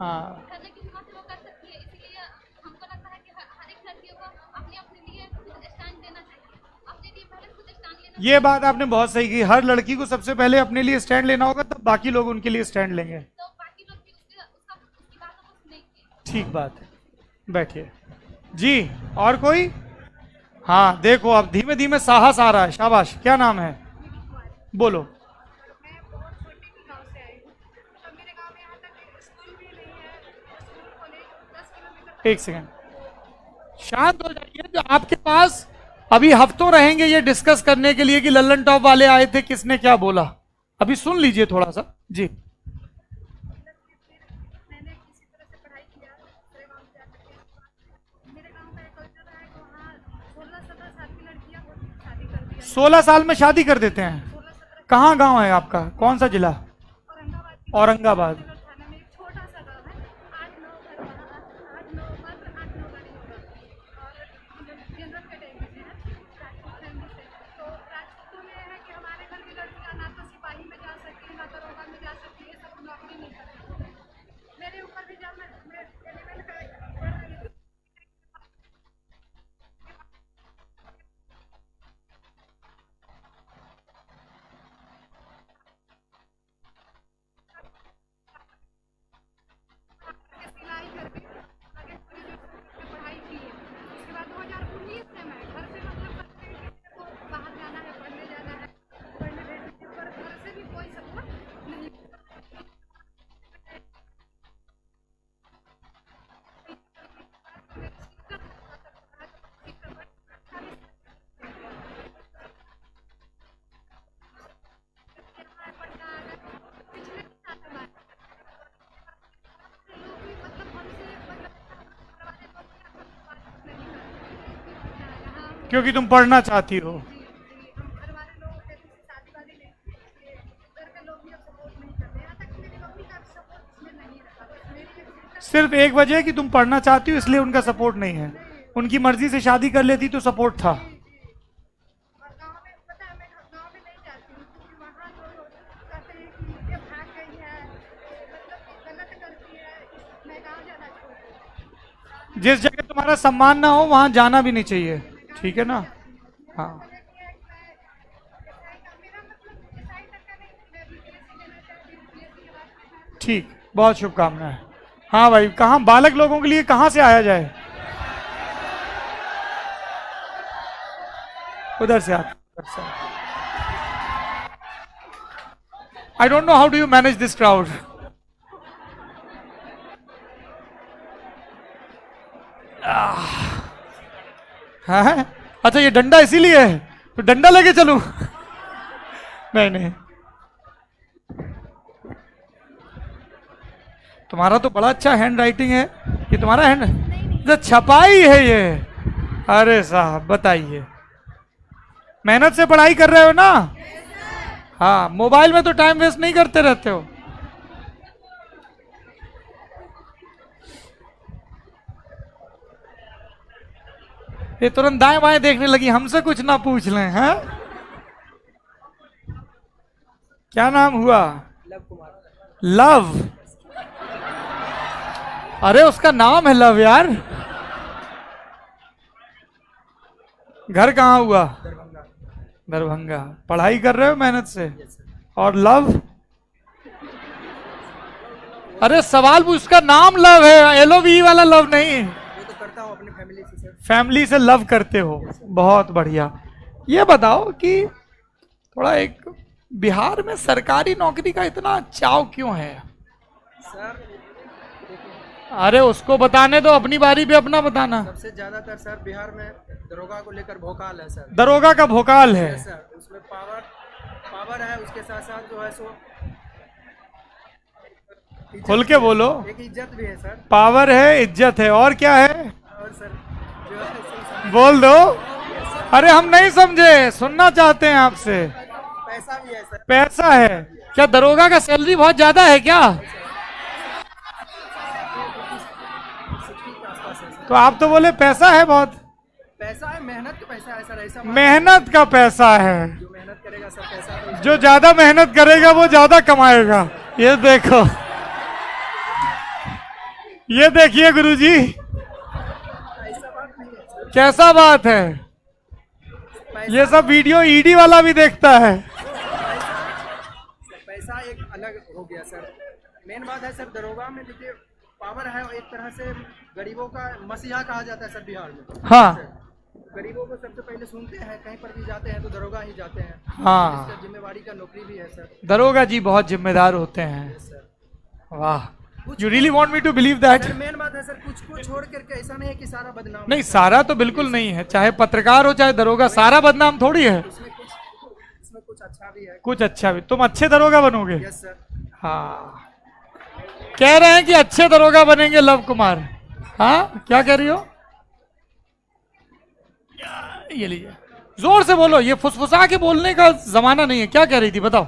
Speaker 2: हाँ,
Speaker 3: करने की हिम्मत है, वो कर सकती है। इसीलिए हमको लगता है कि हर एक लड़कियों को अपने अपने लिए खुद स्टैंड लेना चाहिए, अपने लिए पहले खुद स्टैंड लेना।
Speaker 2: ये बात आपने बहुत सही की। हर लड़की को सबसे पहले अपने लिए स्टैंड लेना होगा, तब बाकी लोग उनके लिए स्टैंड लेंगे।
Speaker 3: तो बाकी लोग भी उसकी बातों को सुनेंगे।
Speaker 2: ठीक बात है, बैठिए जी। और कोई? हाँ देखो, अब धीमे धीमे साहस आ रहा है, शाबाश। क्या नाम है? बोलो।
Speaker 3: मैं बहुत छोटी गांव से आई हूँ, तो मेरे गांव में यहाँ तक स्कूल भी नहीं है, स्कूल कॉलेज 10 किलोमीटर।
Speaker 2: एक सेकंड, शांत हो जाइए। जो आपके पास अभी हफ्तों रहेंगे ये डिस्कस करने के लिए कि लल्लन टॉप वाले आए थे, किसने क्या बोला, अभी सुन लीजिए थोड़ा सा जी।
Speaker 3: मैंने किसी तरह से पढ़ाई किया, दूसरे गांव में जाकर के। मेरे गांव का एक कल्चर है कि वहाँ 16-17 साल की लड़कियां शादी कर दिया
Speaker 2: 16 साल में शादी कर देते हैं। कहाँ गांव है आपका, कौन सा जिला? औरंगाबाद।
Speaker 3: थाना में एक छोटा सा गाँव है, 8-9 घर, 8-9 मात्र 8-9 गाड़ी होगा। और जनरल कैटेगरी से है, राजपूत फैमिली से। तो राजपूतों में है कि हमारे घर की लड़कियां ना तो सिपाही में जा सकती है, ना दरोगा में जा सकती है, सब नौकरी नहीं करती। मेरे ऊपर भी जब मैं 11 का पढ़ रही थी, सिलाई करके आगे पूरी पढ़ाई की है। उसके बाद 2019 से मैं घर से मतलब करते हैं कि मेरे को बाहर जाना है, पढ़ने जाना है, पढ़ने भेजने पर घर से भी कोई सपोर्ट नहीं। पिछले साल हमारे लोग भी मतलब हमसे मतलब करवाने को बात नहीं करते। यहाँ
Speaker 2: क्योंकि तुम पढ़ना चाहती हो।
Speaker 3: हम घर वाले लोग जैसे शादी वादी नहीं, घर के लोग भी अब सपोर्ट नहीं करते। यहाँ तक कि मेरी मम्मी का भी सपोर्ट इसमें नहीं रखा। बस मेरी एक सिस्टर
Speaker 2: सिर्फ एक वजह है कि तुम पढ़ना चाहती हो, इसलिए उनका सपोर्ट नहीं है। उनकी मर्जी से शादी कर लेती तो सपोर्ट था।
Speaker 3: और गांव में पता है, मैं गांव में नहीं जाती हूँ क्योंकि वहाँ लोग कहते हैं कि ये भाग गई है, मतलब कि गलत करती है, मैं गांव जाना छोड़ दूँ।
Speaker 2: जिस जगह तुम्हारा सम्मान ना हो वहां जाना भी नहीं चाहिए, ठीक है ना? हाँ
Speaker 3: वजह ये है कि मैं ईसाई का, मेरा मतलब ईसाई तक का नहीं, मैं बीपीएससी देना चाहती हूँ। बीपीएससी के बाद मैं
Speaker 2: ठीक, बहुत शुभकामनाएं। हाँ भाई, कहाँ बालक लोगों के लिए कहाँ से आया जाए? उधर से आप, उधर से। I don't know how do you manage this crowd. हाँ, अच्छा ये डंडा इसीलिए है, तो डंडा लेके चलूं? नहीं नहीं, तुम्हारा तो बड़ा अच्छा हैंड राइटिंग है। ये तुम्हारा हैंड छपाई है ये? अरे साहब बताइए, मेहनत से पढ़ाई कर रहे हो ना? हाँ, मोबाइल में तो टाइम वेस्ट नहीं करते रहते हो। ये तुरंत दाएं बाएं देखने लगी, हमसे कुछ ना पूछ लें। हैं, क्या नाम हुआ? लव। अरे उसका नाम है लव यार। घर कहाँ हुआ? दरभंगा। पढ़ाई कर रहे हो मेहनत से? और लव? अरे सवाल उसका नाम लव है, LOV वाला लव नहीं।
Speaker 4: वो तो करता हूँ अपनी फैमिली से सर।
Speaker 2: फैमिली से लव करते हो, बहुत बढ़िया। ये बताओ कि थोड़ा एक बिहार में सरकारी नौकरी का इतना चाव क्यों है?
Speaker 4: सर
Speaker 2: अरे उसको बताने दो, अपनी बारी पे अपना बताना।
Speaker 4: सबसे ज्यादातर सर बिहार में दरोगा को लेकर भोकाल है सर।
Speaker 2: दरोगा का भोकाल है।
Speaker 4: यस सर, उसमें पावर है, उसके साथ साथ जो है सो इज्जत
Speaker 2: खुल
Speaker 4: भी
Speaker 2: के
Speaker 4: है,
Speaker 2: बोलो।
Speaker 4: एक इज्जत भी है सर।
Speaker 2: पावर है, इज्जत है, और क्या है?
Speaker 4: और सर जो है सो
Speaker 2: बोल दो। अरे हम नहीं समझे, सुनना चाहते हैं आपसे।
Speaker 4: पैसा भी है सर।
Speaker 2: पैसा है? क्या दरोगा का सैलरी बहुत ज्यादा है क्या?
Speaker 4: 60 के आसपास है सर।
Speaker 2: तो आप तो बोले पैसा है बहुत।
Speaker 4: पैसा है, मेहनत का पैसा है सर, ऐसा
Speaker 2: मेहनत का पैसा है।
Speaker 4: जो मेहनत करेगा सर पैसा तो
Speaker 2: जो ज्यादा मेहनत करेगा वो ज्यादा कमाएगा। ये देखो, ये देखिए गुरुजी,
Speaker 4: ऐसा बात नहीं है सर।
Speaker 2: कैसा बात है। ये सब वीडियो ईडी वाला भी देखता है।
Speaker 4: पैसा एक अलग हो गया सर। मेन बात है सर, दरोगा में देखिए पावर है, एक तरह से गरीबों का मसीहा कहा जाता है सर बिहार में।
Speaker 2: हाँ
Speaker 4: गरीबों को सबसे पहले सुनते हैं, कहीं पर भी जाते हैं तो दरोगा ही जाते हैं।
Speaker 2: हाँ,
Speaker 4: इसका जिम्मेवारी का नौकरी भी है सर।
Speaker 2: दरोगा जी बहुत जिम्मेदार होते हैं।
Speaker 4: सर
Speaker 2: वाह, you really want me to believe that?
Speaker 4: Sir main बात है सर, कुछ को छोड़ करके ऐसा नहीं है कि सारा बदनाम
Speaker 2: नहीं, सारा तो बिल्कुल नहीं है। चाहे पत्रकार हो चाहे दरोगा, सारा बदनाम थोड़ी है।
Speaker 4: इसमें कुछ अच्छा भी है।
Speaker 2: कुछ अच्छा भी। तुम अच्छे दरोगा बनोगे?
Speaker 4: Yes sir.
Speaker 2: हाँ, कह रहे हैं कि अच्छे दरोगा बनेंगे लव कुमार। हाँ, क्या कह रही हो? ये लीजिए, जोर से बोलो, ये फुसफुसा के बोलने का जमाना नहीं है। क्या कह रही थी बताओ।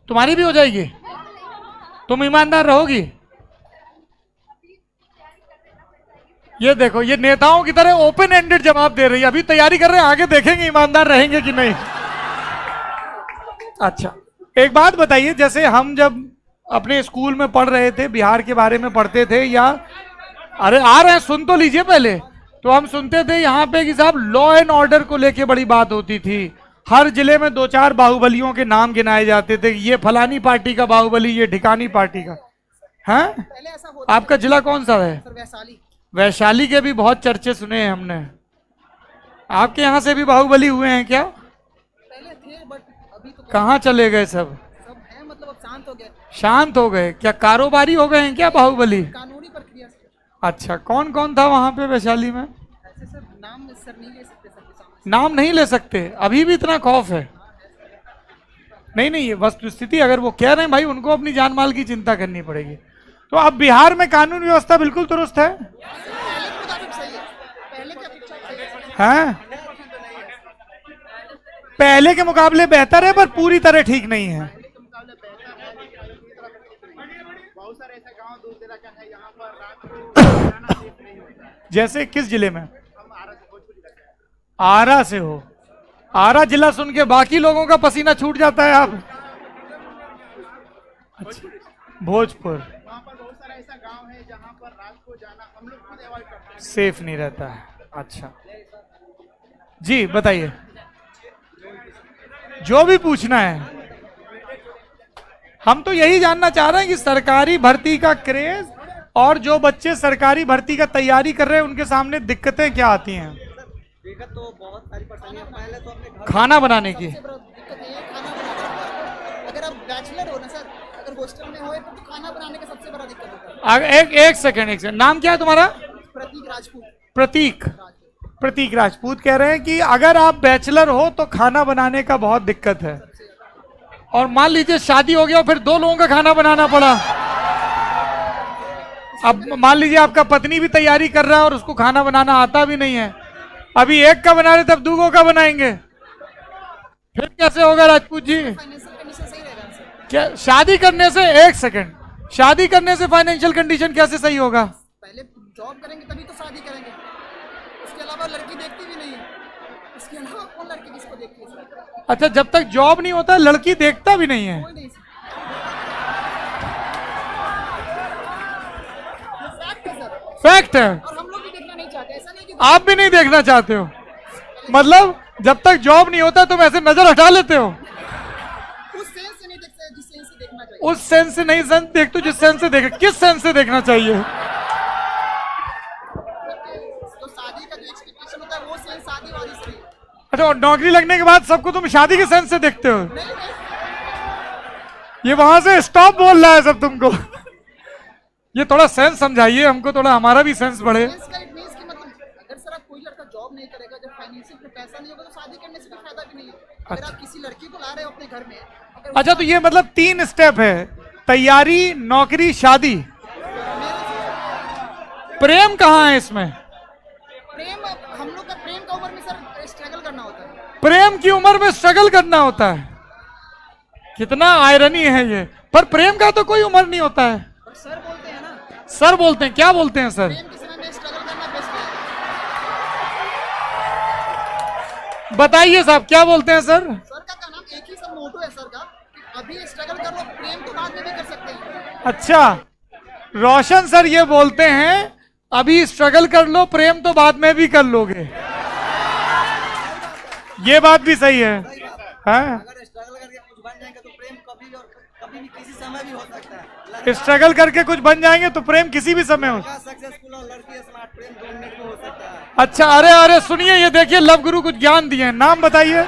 Speaker 2: तुम्हारी भी हो जाएगी, तुम ईमानदार रहोगी। ये देखो, ये नेताओं की तरह ओपन एंडेड जवाब दे रही है। अभी तैयारी कर रहे हैं, आगे देखेंगे ईमानदार रहेंगे कि नहीं। अच्छा, एक बात बताइए, जैसे हम जब अपने स्कूल में पढ़ रहे थे, बिहार के बारे में पढ़ते थे, या अरे आ रहे हैं, सुन तो लीजिए पहले। तो हम सुनते थे यहाँ पे कि साहब लॉ एंड ऑर्डर को लेके बड़ी बात होती थी। हर जिले में 2-4 बाहुबलियों के नाम गिनाए जाते थे, ये फलानी पार्टी का बाहुबली, ये ढिकानी पार्टी का। हैं?
Speaker 4: पहले ऐसा होता
Speaker 2: आपका जिला कौन सा है?
Speaker 4: सर वैशाली।
Speaker 2: वैशाली के भी बहुत चर्चे सुने हैं हमने। आपके यहाँ से भी बाहुबली हुए हैं क्या?
Speaker 4: पहले थे बट अभी तो
Speaker 2: कहाँ चले गए सब?
Speaker 4: सब है, मतलब अब शांत हो गए।
Speaker 2: शांत हो गए? क्या कारोबारी हो गए हैं क्या बाहुबली?
Speaker 4: कानूनी प्रक्रिया से।
Speaker 2: अच्छा, कौन कौन था वहां पे वैशाली में?
Speaker 4: ऐसे सर नाम सर नहीं ले सकते सबके सामने।
Speaker 2: नाम नहीं ले सकते? अभी भी इतना खौफ है? नहीं नहीं, ये वस्तुस्थिति अगर वो कह रहे हैं भाई, उनको अपनी जान माल की चिंता करनी पड़ेगी। तो अब बिहार में कानून व्यवस्था बिल्कुल दुरुस्त है?
Speaker 4: पहले के मुताबिक सही है, पहले की अपेक्षा सही है।
Speaker 2: हैं? पहले के मुकाबले बेहतर है, पर पूरी तरह ठीक नहीं है।
Speaker 4: बहुत सारे ऐसे गांव दूर दराज है यहाँ पर रात को जाना सेफ नहीं होता है।
Speaker 2: जैसे किस जिले में?
Speaker 4: हम आरा से भोजपुरी रहते हैं।
Speaker 2: आरा से हो? आरा जिला सुन के बाकी लोगों का पसीना छूट जाता है। आप अच्छा, भोजपुर।
Speaker 4: वहाँ पर बहुत सारा ऐसा गांव है जहाँ पर रात को जाना हम लोग खुद अवॉइड करते हैं।
Speaker 2: सेफ नहीं रहता है। अच्छा जी, बताइए जो भी पूछना है। हम तो यही जानना चाह रहे हैं कि सरकारी भर्ती का क्रेज और जो बच्चे सरकारी भर्ती का तैयारी कर रहे हैं उनके सामने दिक्कतें क्या आती हैं?
Speaker 4: दिक्कत तो बहुत सारी परेशानियां। पहले तो अपने घर
Speaker 2: खाना बनाने की।
Speaker 4: सबसे बड़ा दिक्कत ये है खाना बनाना। अगर आप बैचलर हो ना सर, अगर हॉस्टल में हो तो खाना बनाने का सबसे बड़ा दिक्कत होता है।
Speaker 2: एक सेकंड, नाम क्या है तुम्हारा?
Speaker 4: प्रतीक राजपूत।
Speaker 2: प्रतीक। प्रतीक राजपूत कह रहे हैं कि अगर आप बैचलर हो तो खाना बनाने का बहुत दिक्कत है, और मान लीजिए शादी हो गया और फिर 2 लोगों का खाना बनाना पड़ा। अब मान लीजिए आपका पत्नी भी तैयारी कर रहा है और उसको खाना बनाना आता भी नहीं है। अभी एक का बना रहे तब 2 का बनाएंगे, फिर कैसे होगा राजपूत जी?
Speaker 4: फाइनेंशियल कंडीशन सही रहेगा सर।
Speaker 2: क्या शादी करने से, एक सेकंड, शादी करने से फाइनेंशियल कंडीशन कैसे सही होगा?
Speaker 4: पहले जॉब करेंगे तभी तो शादी करेंगे। उसके अलावा लड़की देखती भी नहीं है। उसके अलावा कौन लड़की किसको देखती है सर?
Speaker 2: अच्छा, जब तक जॉब नहीं होता लड़की देखता भी नहीं है?
Speaker 4: कोई नहीं सर। ये फैक्ट है सर,
Speaker 2: फैक्ट है।
Speaker 4: और हम लोग भी देखना नहीं चाहते। ऐसा नहीं कि
Speaker 2: आप भी नहीं देखना चाहते हो? मतलब जब तक जॉब नहीं होता तुम ऐसे नजर हटा लेते हो?
Speaker 4: उस सेंस से नहीं देखते जिस सेंस से देखना चाहिए।
Speaker 2: उस सेंस से नहीं देखते जिस सेंस से देख। किस सेंस से देखना चाहिए?
Speaker 4: तो शादी का जो एक्सपेक्टेशन होता है वो सेंस शादी वाली से नहीं।
Speaker 2: अच्छा, और नौकरी लगने के बाद सबको तुम शादी के सेंस से देखते हो?
Speaker 4: नहीं नहीं,
Speaker 2: ये वहां से स्टॉप बोल रहा है सब तुमको। ये थोड़ा सेंस समझाइए हमको, थोड़ा हमारा भी सेंस बढ़े।
Speaker 4: सेंस का इट मींस कि मतलब अगर सर आप कोई लड़का जॉब नहीं करेगा, जब फाइनेंशियल में पैसा नहीं होगा तो शादी करने से कोई फायदा भी नहीं है। अगर आप किसी लड़की को ला रहे हो अपने घर में, अगर
Speaker 2: अच्छा, तो ये मतलब 3 स्टेप है: तैयारी, नौकरी, शादी। प्रेम कहाँ है इसमें?
Speaker 4: प्रेम, हम लोग का प्रेम का उम्र में सर स्ट्रगल करना होता है।
Speaker 2: प्रेम की उम्र में स्ट्रगल करना होता है? कितना आयरनी है ये। पर प्रेम का तो कोई उम्र नहीं होता है।
Speaker 4: और सर बोलते हैं ना,
Speaker 2: सर बोलते हैं? क्या बोलते हैं सर?
Speaker 4: प्रेम के समय में स्ट्रगल करना बेस्ट है।
Speaker 2: बताइए साहब, क्या बोलते हैं सर?
Speaker 4: सर का नाम एक ही सब मोटो है सर का, कि अभी स्ट्रगल कर लो, प्रेम तो बाद में भी कर सकते हैं।
Speaker 2: अच्छा, रोशन सर ये बोलते हैं अभी स्ट्रगल कर लो, प्रेम तो बाद में भी कर लोगे। ये बात भी सही है, हाँ?
Speaker 4: अगर स्ट्रगल करके कुछ बन जाएंगे तो प्रेम कभी और कभी भी किसी समय भी हो सकता है।
Speaker 2: स्ट्रगल करके कुछ बन जाएंगे तो प्रेम किसी भी समय हो।
Speaker 4: सक्सेसफुल और लड़की स्मार्ट, प्रेम दोनों में हो सकता है।
Speaker 2: अच्छा, अरे अरे सुनिए, ये देखिए लव गुरु कुछ ज्ञान दिए हैं। नाम बताइए,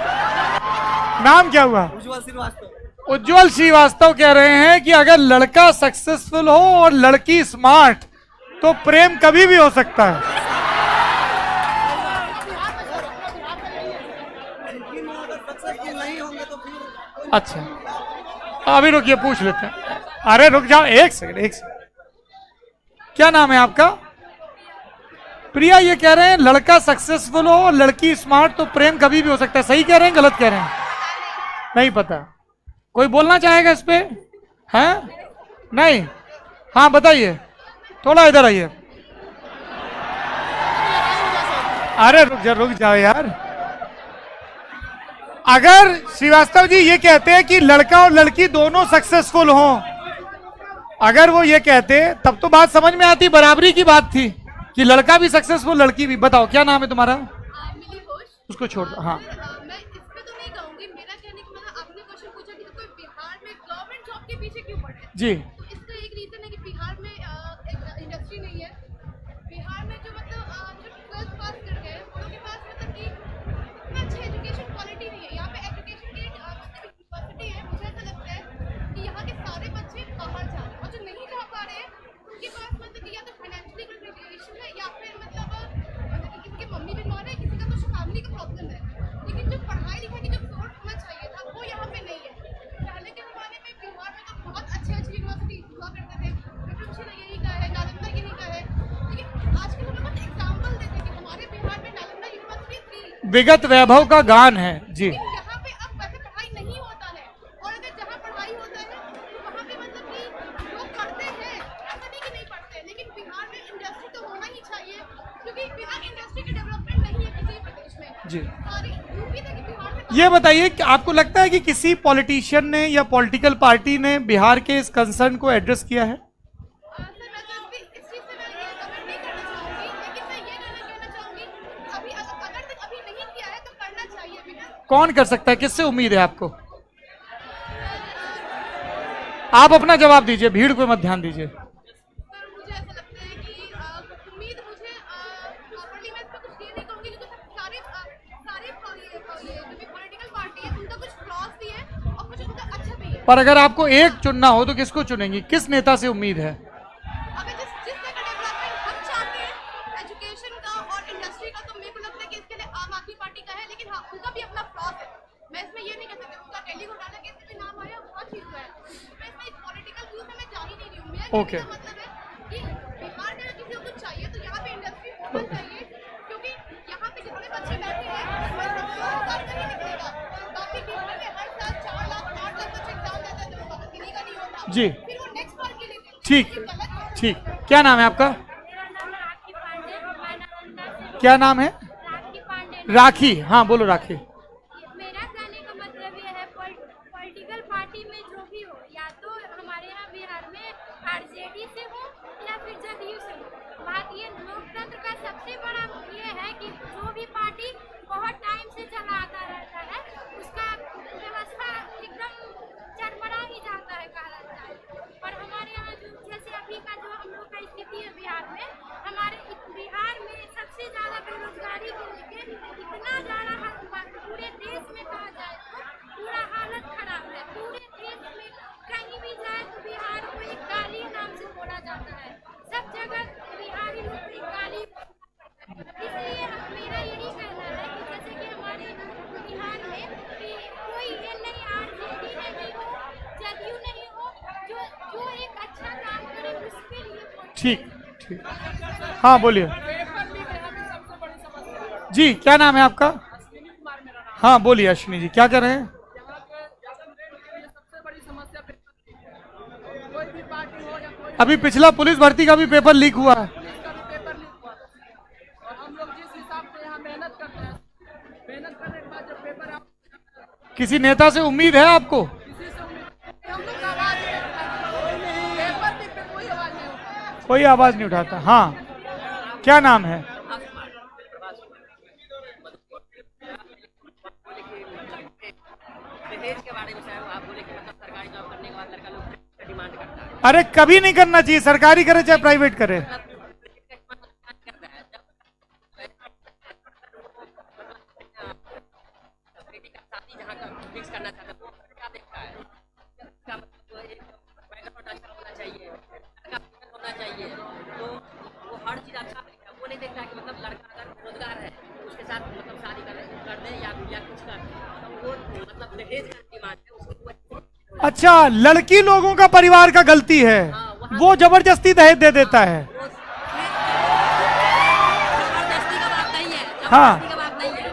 Speaker 2: नाम क्या हुआ?
Speaker 4: उज्जवल श्रीवास्तव।
Speaker 2: उज्जवल श्रीवास्तव कह रहे हैं कि अगर लड़का सक्सेसफुल हो और लड़की स्मार्ट तो प्रेम कभी भी हो सकता है।
Speaker 4: नहीं होंगे तो फिर
Speaker 2: अच्छा, अभी रुकिए, पूछ लेते हैं। अरे रुक जाओ, एक सेकंड। क्या नाम है आपका? प्रिया ये कह रहे हैं लड़का सक्सेसफुल हो और लड़की स्मार्ट तो प्रेम कभी भी हो सकता है, सही कह रहे हैं गलत कह रहे हैं? नहीं पता, कोई बोलना चाहेगा इस पे? हैं? नहीं? हाँ बताइए, थोड़ा इधर आइए। अरे रुक जाओ यार। अगर श्रीवास्तव जी ये कहते हैं कि लड़का और लड़की दोनों सक्सेसफुल हों, अगर वो ये कहते तब तो बात समझ में आती, बराबरी की बात थी कि लड़का भी सक्सेसफुल लड़की भी। बताओ क्या नाम है तुम्हारा?
Speaker 3: मिली होश।
Speaker 2: उसको छोड़ दो। हाँ
Speaker 3: मैं इस पे तो नहीं कहूंगी, मेरा कहने का मतलब आपने क्वेश्चन पूछा कि कोई बिहार में गवर्नमेंट जॉब के पीछे क्यों पड़े
Speaker 2: जी।
Speaker 3: तो इसका एक रीजन है कि बिहार में एक इंडस्ट्री नहीं है। बिहार में जो मतलब जो 12th पास कर गए उनके पास मतलब कि इतना अच्छी एजुकेशन क्वालिटी नहीं है। यहाँ पे एजुकेशन की यूनिवर्सिटी है, मुझे ऐसा लगता है कि यहाँ के सारे बच्चे बाहर जा रहे हैं और जो नहीं जा पा रहे हैं उनके पास मतलब कि या तो फाइनेंशियली कंट्रीब्यूशन है या फिर मतलब कि किसी के मम्मी बीमार है, किसी का कुछ फैमिली का प्रॉब्लम है, लेकिन जो पढ़ाई लिखाई की जो सोर्स होना चाहिए था वो यहाँ पे नहीं है। पहले के ज़माने में बिहार में तो बहुत अच्छे यूनिवर्सिटी हुआ करते थे, विक्रमशिला यही का है, नालंदा यही का है, लेकिन आजकल हम लोग एग्जाम्पल देते हैं कि हमारे बिहार में नालंदा यूनिवर्सिटी थी,
Speaker 2: विगत वैभव का गान है जी।
Speaker 3: लेकिन यहाँ पे अब वैसे पढ़ाई नहीं होता है। और अगर जहाँ पढ़ाई होता है तो वहाँ पे मतलब कि लोग पढ़ते हैं, ऐसा नहीं कि नहीं पढ़ते, लेकिन बिहार में इंडस्ट्री तो होना ही चाहिए क्योंकि बिना इंडस्ट्री के डेवलपमेंट नहीं है किसी प्रदेश में।
Speaker 2: जी।
Speaker 3: सारी यूपी तक बिहार में
Speaker 2: ये बताइए कि आपको लगता है कि किसी पॉलिटिशियन ने या पॉलिटिकल पार्टी ने बिहार के इस कंसर्न को एड्रेस किया है?
Speaker 3: सर मैं तो इस चीज़ से मैं ये कमेंट नहीं करना चाहूँगी, लेकिन मैं ये कहना चाहूँगी अभी अगर तक अभी नहीं किया है तो करना चाहिए। बिकॉज
Speaker 2: कौन कर सकता है, किससे उम्मीद है आपको? आप अपना जवाब दीजिए, भीड़ पे मत ध्यान दीजिए।
Speaker 3: सर मुझे ऐसा लगता है कि उम्मीद मुझे प्रॉपर्ली मैं इस पर कुछ ये नहीं कहूँगी क्योंकि सारे ये जो भी पॉलिटिकल पार्टी है उनका कुछ फ्लॉज भी है और कुछ उनका अच्छा भी है।
Speaker 2: पर अगर आपको एक चुनना हो तो किसको चुनेंगी, किस नेता से उम्मीद है?
Speaker 3: अगर जिस तरह का डेवलपमेंट हम चाहते हैं एजुकेशन का और इंडस्ट्री का, तो मेरे को लगता है कि इसके लिए आम आदमी पार्टी का है, लेकिन हाँ उनका भी अपना फ्लॉज है। मैं इसमें ये नहीं कह सकती उनका दिल्ली घोटाला केस में भी नाम आया, बहुत चीज़ है। मैं इसमें पॉलिटिकल व्यू में मैं जा ही नहीं रही हूँ। मेरा
Speaker 2: Okay.
Speaker 3: कहने का मतलब है कि बिहार में अगर किसी को कुछ चाहिए तो यहाँ पे इंडस्ट्री होना चाहिए, क्योंकि यहाँ पे जितने बच्चे बैठे हैं उसमें से 2,000 का ही निकलेगा। बाकी बिहार में हर साल 4 लाख 8 लाख बच्चे एग्जाम देते हैं तो किसी का नहीं होता
Speaker 2: जी।
Speaker 3: फिर वो नेक्स्ट बार के लिए देते हैं।
Speaker 2: ठीक
Speaker 3: ये गलत है।
Speaker 2: ठीक। क्या नाम है आपका?
Speaker 5: मेरा नाम राखी पांडे, मैं नालंदा से हूँ।
Speaker 2: क्या नाम है?
Speaker 5: राखी पांडे।
Speaker 2: राखी। हाँ बोलो राखी।
Speaker 5: मेरा कहने का मतलब ये है पॉलिटिकल पार्टी में जो भी हो, या तो हमारे यहाँ बिहार में आरजेडी से हो या फिर जदयू से हो, बात ये लोकतंत्र का सबसे बड़ा ये है कि जो भी पार्टी बहुत टाइम से चलाता रहता है उसका व्यवस्था एकदम चरमरा ही जाता है कहा जाए। और हमारे यहाँ जो जैसे अभी का जो हम लोग का स्थिति है बिहार में, हमारे बिहार में सबसे ज़्यादा बेरोजगारी को लेकर इतना ज़्यादा पूरे देश में कहा जाए तो पूरा हालत खराब है। पूरे देश में कहीं भी जाए तो बिहार को एक गाली नाम से बोला जाता है, सब जगह बिहारी लोग को एक गाली। इसलिए मेरा यही कहना है कि जैसे कि हमारे बिहार में कि कोई ये नहीं आरजेडी नहीं हो, जदयू नहीं हो, जो एक अच्छा काम करे उसके लिए वोट
Speaker 2: ठीक ठीक। हाँ बोलिए जी। क्या नाम है आपका? हाँ बोलिए अश्विनी जी, क्या कर रहे हैं? अभी पिछला पुलिस भर्ती का भी पेपर लीक हुआ है। किसी नेता से उम्मीद है आपको? कोई आवाज नहीं उठाता। हाँ क्या नाम है?
Speaker 6: दहेज के बारे में साहब आप बोले कि मतलब सरकारी जॉब करने के बाद लड़का लोग डिमांड करता है।
Speaker 2: अरे कभी नहीं करना चाहिए, सरकारी करे चाहे प्राइवेट करे।
Speaker 6: बेटी का शादी जहाँ का फिक्स करना चाहता है वो क्या देखता है? इसका मतलब एक बैकग्राउंड अच्छा होना चाहिए, लड़का होना चाहिए, तो वो हर चीज़ अच्छा देखता है। वो नहीं देखता कि मतलब लड़का अगर रोजगार है उसके साथ मतलब शादी कर दे या कुछ कर, तो वो मतलब दहेज का डिमांड है उसको।
Speaker 2: अच्छा, लड़की लोगों का परिवार का गलती है, वो जबरदस्ती दहेज दे देता है। हाँ।
Speaker 6: शादी का बात नहीं है,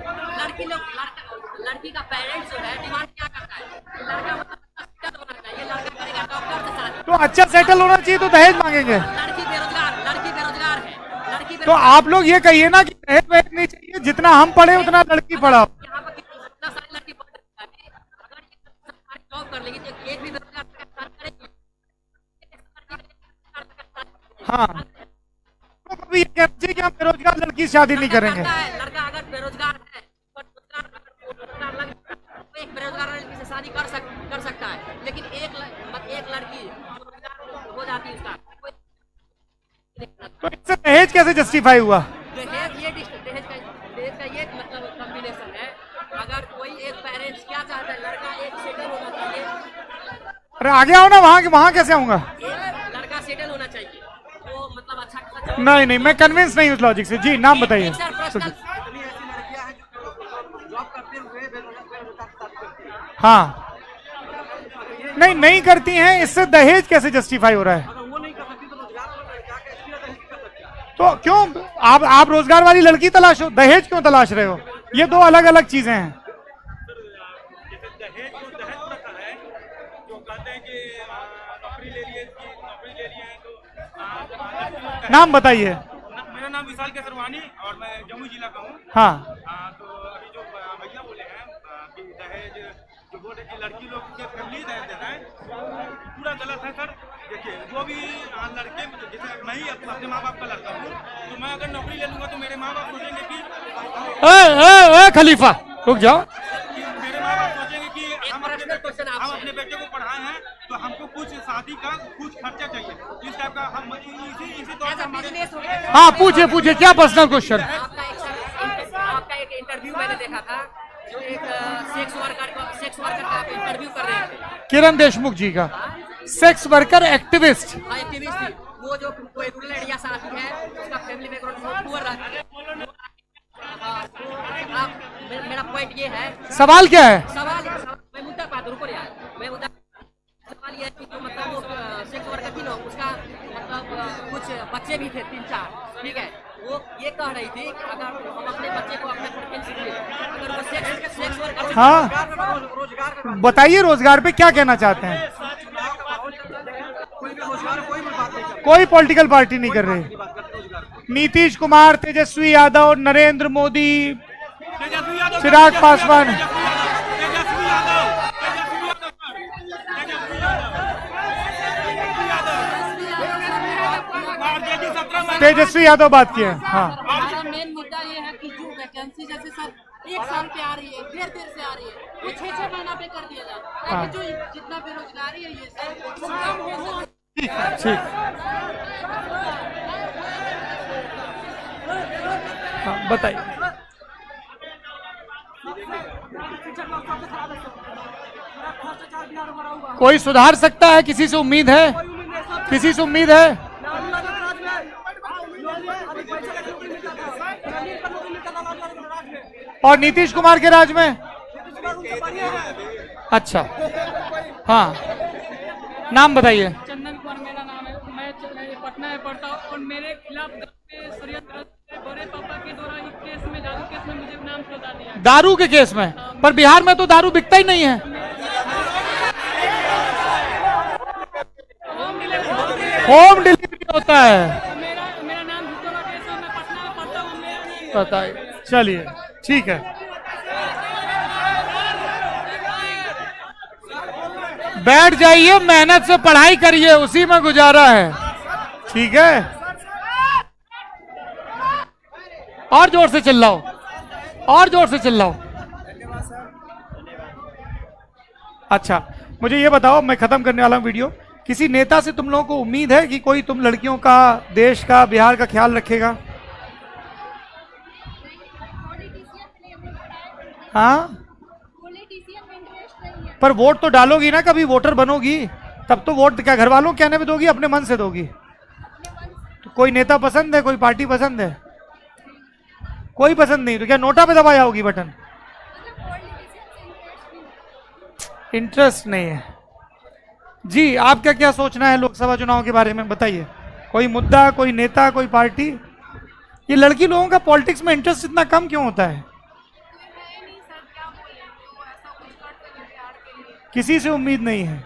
Speaker 6: लड़की का पेरेंट्स जो है डिमांड क्या करता है, लड़का मतलब सेटल होना चाहिए, लड़का करेगा डॉक्टर से शादी,
Speaker 2: तो अच्छा सेटल होना चाहिए तो दहेज मांगेंगे।
Speaker 6: लड़की बेरोजगार है,
Speaker 2: तो आप लोग ये कहिए ना कि दहेज वहेज नहीं चाहिए, जितना हम पढ़े उतना लड़की पढ़ाओ।
Speaker 6: यहाँ पर कितना सारी लड़की पढ़ सकता है, अगर ये सरकारी जॉब कर लेगी तो एक भी बेरोजगार करेगी।
Speaker 2: हाँ, तो कभी ये कहना चाहिए कि हम बेरोजगार लड़की से शादी नहीं करेंगे।
Speaker 6: लड़का अगर बेरोजगार है, तो एक बेरोजगार लड़की से शादी कर सकता है, लेकिन एक लड़की हो जाती है उसका।
Speaker 2: तो इससे दहेज कैसे जस्टिफाई हुआ?
Speaker 6: दहेज का ये मतलब कॉम्बिनेशन है, अगर कोई एक पेरेंट्स क्या चाहता है, लड़का एक सेटल होना चाहिए।
Speaker 2: अरे आगे आओ ना, वहां कैसे आऊंगा?
Speaker 6: एक लड़का सेटल होना चाहिए, वो मतलब अच्छा खासा
Speaker 2: नहीं, मैं कन्विंस नहीं हूँ उस लॉजिक से। जी नाम बताइए।
Speaker 6: सर पर्सनल
Speaker 2: हाँ, नहीं करती हैं, इससे दहेज कैसे जस्टिफाई हो रहा है? तो क्यों आप रोजगार वाली लड़की तलाश हो, दहेज क्यों तलाश रहे हो? ये दो अलग अलग चीजें हैं। नाम बताइए।
Speaker 7: मेरा नाम विशाल केसरवानी और मैं जमुई जिला का हूँ।
Speaker 2: हाँ,
Speaker 7: तो अभी जो भैया बोले हैं कि दहेज जो बोले कि लड़की लोग के फैमिली दहेज देना है, पूरा गलत है सर। देखिए वो भी लड़के, जैसे मैं ही अपने माँ बाप का लड़का हूँ, तो मैं अगर नौकरी ले लूंगा तो मेरे माँ बाप सोचेंगे कि
Speaker 2: खलीफा रुक जाओ।
Speaker 7: मेरे माँ बाप सोचेंगे कि हम अपने बेटे को पढ़ाए हैं तो हमको कुछ शादी का कुछ खर्चा चाहिए, इस टाइप का। हम इसी तौर पर हमारे
Speaker 2: हाँ पूछिए क्या पर्सनल क्वेश्चन?
Speaker 6: आपका एक इंटरव्यू मैंने देखा था, जो एक सेक्स वर्कर का आप इंटरव्यू कर रहे थे,
Speaker 2: किरण देशमुख जी का, सेक्स वर्कर एक्टिविस्ट।
Speaker 6: एक्टिविस्ट थी वो, जो कोई रूरल एरिया से आती है, उसका फैमिली बैकग्राउंड बहुत पुअर रहता है। आप मेरा पॉइंट ये है,
Speaker 2: सवाल क्या है?
Speaker 6: सवाल मैं मुद्दा बात रुको यार, मैं मुद्दा सवाल ये है कि जो मतलब वो सेक्स वर्कर थी ना, उसका मतलब कुछ बच्चे भी थे 3-4, ठीक है। वो ये कह रही थी कि अगर हम अपने बच्चे को अपने प्रेफरेंस दें, अगर वो सेक्स वर्कर,
Speaker 2: हाँ बताइए, रोजगार पे क्या कहना चाहते हैं? कोई पॉलिटिकल पार्टी नहीं कर रही। नीतीश कुमार, तेजस्वी यादव, नरेंद्र मोदी, चिराग पासवान, तेजस्वी यादव बात किए। हाँ,
Speaker 8: हमारा मेन मुद्दा ये है कि जो वैकेंसी जैसे सर 1 साल पे आ रही है, देर से आ रही है, वो 6 महीना पे कर दिया जाए, ताकि जो जितना बेरोजगारी है ये सर वो कम हो सके।
Speaker 2: ठीक। हाँ बताइए। कोई सुधार सकता है? किसी से उम्मीद है? किसी से उम्मीद है? और नीतीश कुमार के राज में? अच्छा, हाँ नाम बताइए।
Speaker 8: चंदन कुमार मेरा नाम है, मैं पटना में पढ़ता हूँ और मेरे खिलाफ षड्यंत्र बड़े पापा के द्वारा एक केस में, दारू केस में मुझे नाम सजा दिया।
Speaker 2: दारू के केस में? पर बिहार में तो दारू बिकता ही नहीं है। होम डिलीवरी होता है।
Speaker 8: मेरा नाम भूतोला केस है, मैं पटना में पढ़ता हूँ, मेरा नहीं।
Speaker 2: बताइए, चलिए ठीक है। बैठ जाइए, मेहनत से पढ़ाई करिए, उसी में गुजारा है, ठीक है। और जोर से चिल्लाओ, और जोर से चिल्लाओ। अच्छा मुझे ये बताओ, मैं खत्म करने वाला हूं वीडियो। किसी नेता से तुम लोगों को उम्मीद है कि कोई तुम लड़कियों का, देश का, बिहार का ख्याल रखेगा? हाँ, पर वोट तो डालोगी ना, कभी वोटर बनोगी तब तो वोट क्या घर वालों कहने पे दोगी, अपने मन से दोगी? तो कोई नेता पसंद है, कोई पार्टी पसंद है? कोई पसंद नहीं, तो क्या नोटा पे दबाया होगी बटन? इंटरेस्ट नहीं है। जी आपका क्या सोचना है लोकसभा चुनाव के बारे में, बताइए। कोई मुद्दा, कोई नेता, कोई पार्टी? ये लड़की लोगों का पॉलिटिक्स में इंटरेस्ट इतना कम क्यों होता है? किसी से उम्मीद नहीं है।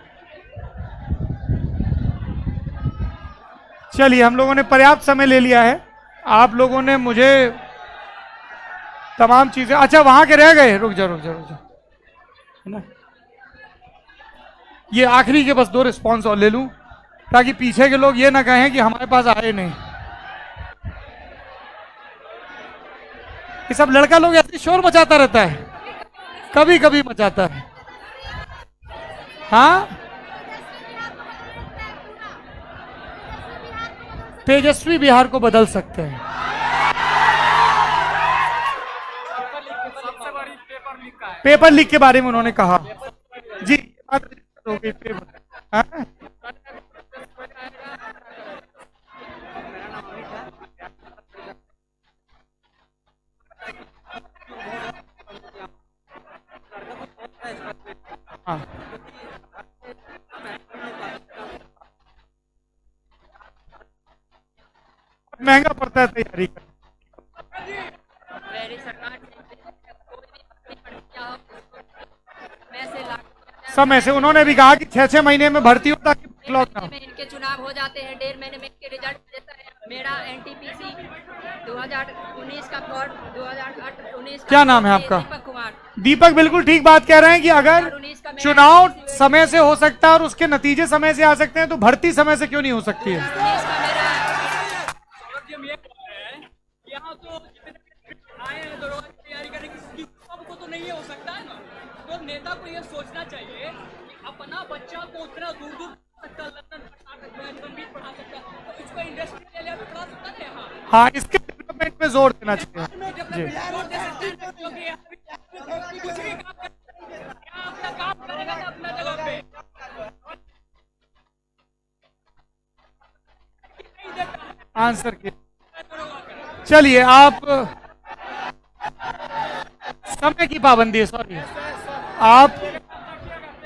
Speaker 2: चलिए, हम लोगों ने पर्याप्त समय ले लिया है। आप लोगों ने मुझे तमाम चीजें, अच्छा वहां के रह गए, रुक जा है ना। ये आखिरी के बस 2 रिस्पॉन्स और ले लूं ताकि पीछे के लोग ये ना कहें कि हमारे पास आए नहीं। ये सब लड़का लोग ऐसे शोर मचाता रहता है, कभी कभी मचाता है। हाँ, तेजस्वी बिहार को बदल सकते हैं। पेपर लीक के बारे में उन्होंने कहा। जी हो गई पेपर। हाँ? हाँ। महंगा पड़ता है तैयारी का। समय से उन्होंने भी कहा कि 6-6 महीने में भर्ती हो ताकि बैकलॉग ना हो।
Speaker 6: इनके चुनाव हो जाते हैं, 1.5 महीने में इनके रिजल्ट देता है। मेरा एनटीपीसी 2019 का फॉर्म 2008-19
Speaker 2: क्या नाम है आपका?
Speaker 6: दीपक कुमार।
Speaker 2: दीपक बिल्कुल ठीक बात कह रहे हैं कि अगर चुनाव समय से हो सकता है और उसके नतीजे समय से आ सकते हैं तो भर्ती समय से क्यों नहीं हो सकती है?
Speaker 6: यहाँ तो आए हैं दरोगा की तैयारी करने की, सबको तो नहीं हो सकता है ना। तो नेता को ये सोचना चाहिए कि अपना बच्चा को उतना दूर दूर सकता, लंदन पढ़ा सकता है, तो इसको इंडस्ट्री एरिया में पढ़ा सकता है।
Speaker 2: हाँ, इसके डेवलपमेंट पे जोर देना चाहिए। जी,
Speaker 6: अपना काम करेगा ना अपना जगह पे।
Speaker 2: आंसर किया। चलिए, आप समय की पाबंदी है, सॉरी। आप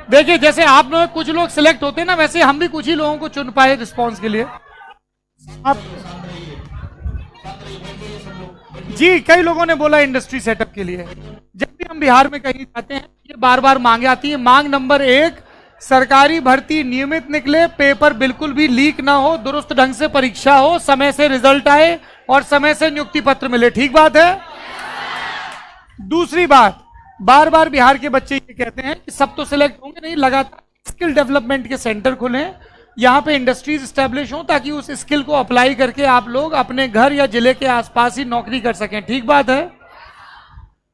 Speaker 2: देखिए, जैसे आप लोग कुछ लोग सिलेक्ट होते हैं ना, वैसे हम भी कुछ ही लोगों को चुन पाए रिस्पांस के लिए। आप जी, कई लोगों ने बोला इंडस्ट्री सेटअप के लिए। जब भी हम बिहार में कहीं जाते हैं, ये बार बार मांगे आती है। मांग नंबर 1, सरकारी भर्ती नियमित निकले, पेपर बिल्कुल भी लीक ना हो, दुरुस्त ढंग से परीक्षा हो, समय से रिजल्ट आए और समय से नियुक्ति पत्र मिले। ठीक बात है। दूसरी बात, बार बार बिहार के बच्चे ये कहते हैं कि सब तो सिलेक्ट होंगे नहीं, लगातार स्किल डेवलपमेंट के सेंटर खुलें, यहाँ पे इंडस्ट्रीज स्टैब्लिश हो ताकि उस स्किल को अप्लाई करके आप लोग अपने घर या जिले के आसपास ही नौकरी कर सकें। ठीक बात है।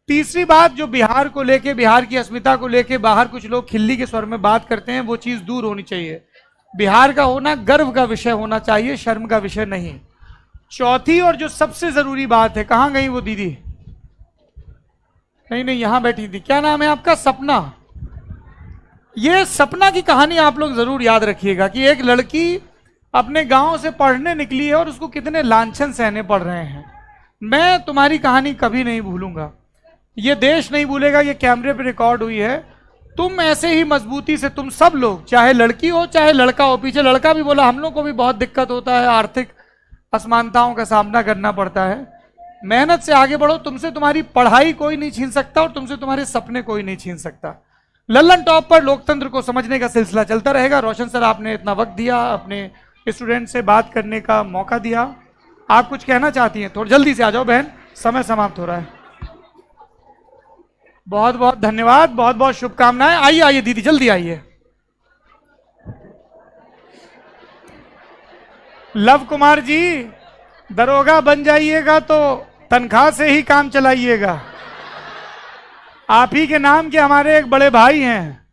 Speaker 2: तीसरी बात, जो बिहार को लेके, बिहार की अस्मिता को लेके बाहर कुछ लोग खिल्ली के स्वर में बात करते हैं, वो चीज दूर होनी चाहिए। बिहार का होना गर्व का विषय होना चाहिए, शर्म का विषय नहीं। चौथी और जो सबसे जरूरी बात है, कहां गई वो दीदी? नहीं, यहां बैठी थी। क्या नाम है आपका? सपना। ये सपना की कहानी आप लोग जरूर याद रखिएगा कि एक लड़की अपने गांव से पढ़ने निकली है और उसको कितने लांछन सहने पड़ रहे हैं। मैं तुम्हारी कहानी कभी नहीं भूलूंगा, ये देश नहीं भूलेगा, ये कैमरे पे रिकॉर्ड हुई है। तुम ऐसे ही मजबूती से, तुम सब लोग, चाहे लड़की हो चाहे लड़का हो, पीछे लड़का भी बोला हम लोग को भी बहुत दिक्कत होता है, आर्थिक असमानताओं का सामना करना पड़ता है। मेहनत से आगे बढ़ो, तुमसे तुम्हारी पढ़ाई कोई नहीं छीन सकता और तुमसे तुम्हारे सपने कोई नहीं छीन सकता। लल्लन टॉप पर लोकतंत्र को समझने का सिलसिला चलता रहेगा। रोशन सर, आपने इतना वक्त दिया, अपने स्टूडेंट से बात करने का मौका दिया। आप कुछ कहना चाहती हैं? थोड़ा जल्दी से आ जाओ बहन, समय समाप्त हो रहा है। बहुत बहुत धन्यवाद, बहुत बहुत शुभकामनाएं। आइए आइए दीदी, जल्दी आइए। लव कुमार जी, दरोगा बन जाइएगा तो तनख्वाह से ही काम चलाइएगा। आप ही के नाम के हमारे एक बड़े भाई हैं,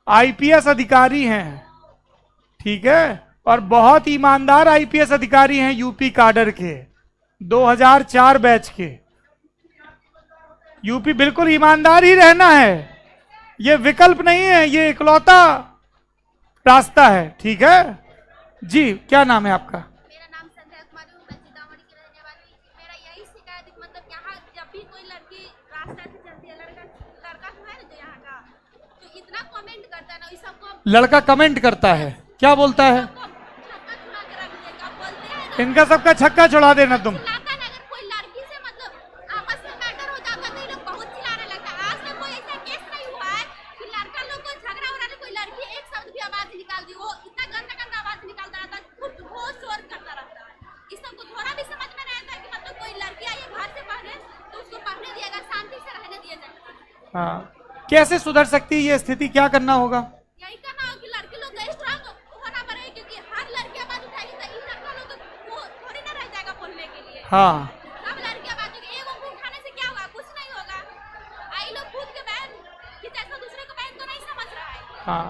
Speaker 2: आईपीएस अधिकारी हैं, ठीक है, और बहुत ईमानदार आईपीएस अधिकारी हैं, यूपी काडर के, 2004 बैच के। यूपी बिल्कुल ईमानदार ही रहना है, ये विकल्प नहीं है, ये इकलौता रास्ता है। ठीक है जी, क्या नाम है आपका?
Speaker 5: मेरा नाम संध्या कुमारी, मैं सीतामढ़ी की रहने वाली। मेरा यही शिकायत है, मतलब यहाँ जब भी कोई लड़की रास्ता से चलती है, लड़का जो है ना, जो यहाँ का, जो इतना कमेंट करता है ना, इस सबको
Speaker 2: लड़का कमेंट करता है, क्या बोलता है?
Speaker 5: छक्का छुड़ा के रख देगा, बोलते हैं ना,
Speaker 2: इनका सबका छक्का छुड़ा देना तुम।
Speaker 5: लाता ना, अगर कोई
Speaker 2: हाँ, कैसे सुधर सकती है ये स्थिति, क्या करना होगा?
Speaker 5: यही करना हो कि लड़के लोग स्ट्रांग होना पड़ेगा, क्योंकि हर लड़की आवाज उठाएगी तो इन लड़का लोग तो वो थोड़ी ना रह जाएगा बोलने के लिए।
Speaker 2: हाँ,
Speaker 5: सब लड़की आवाज उठाएगी, एगो को उठाने से क्या होगा? कुछ नहीं होगा। आई लोग खुद के बहन कि जैसा दूसरे को बहन तो नहीं समझ रहा है।
Speaker 2: हाँ,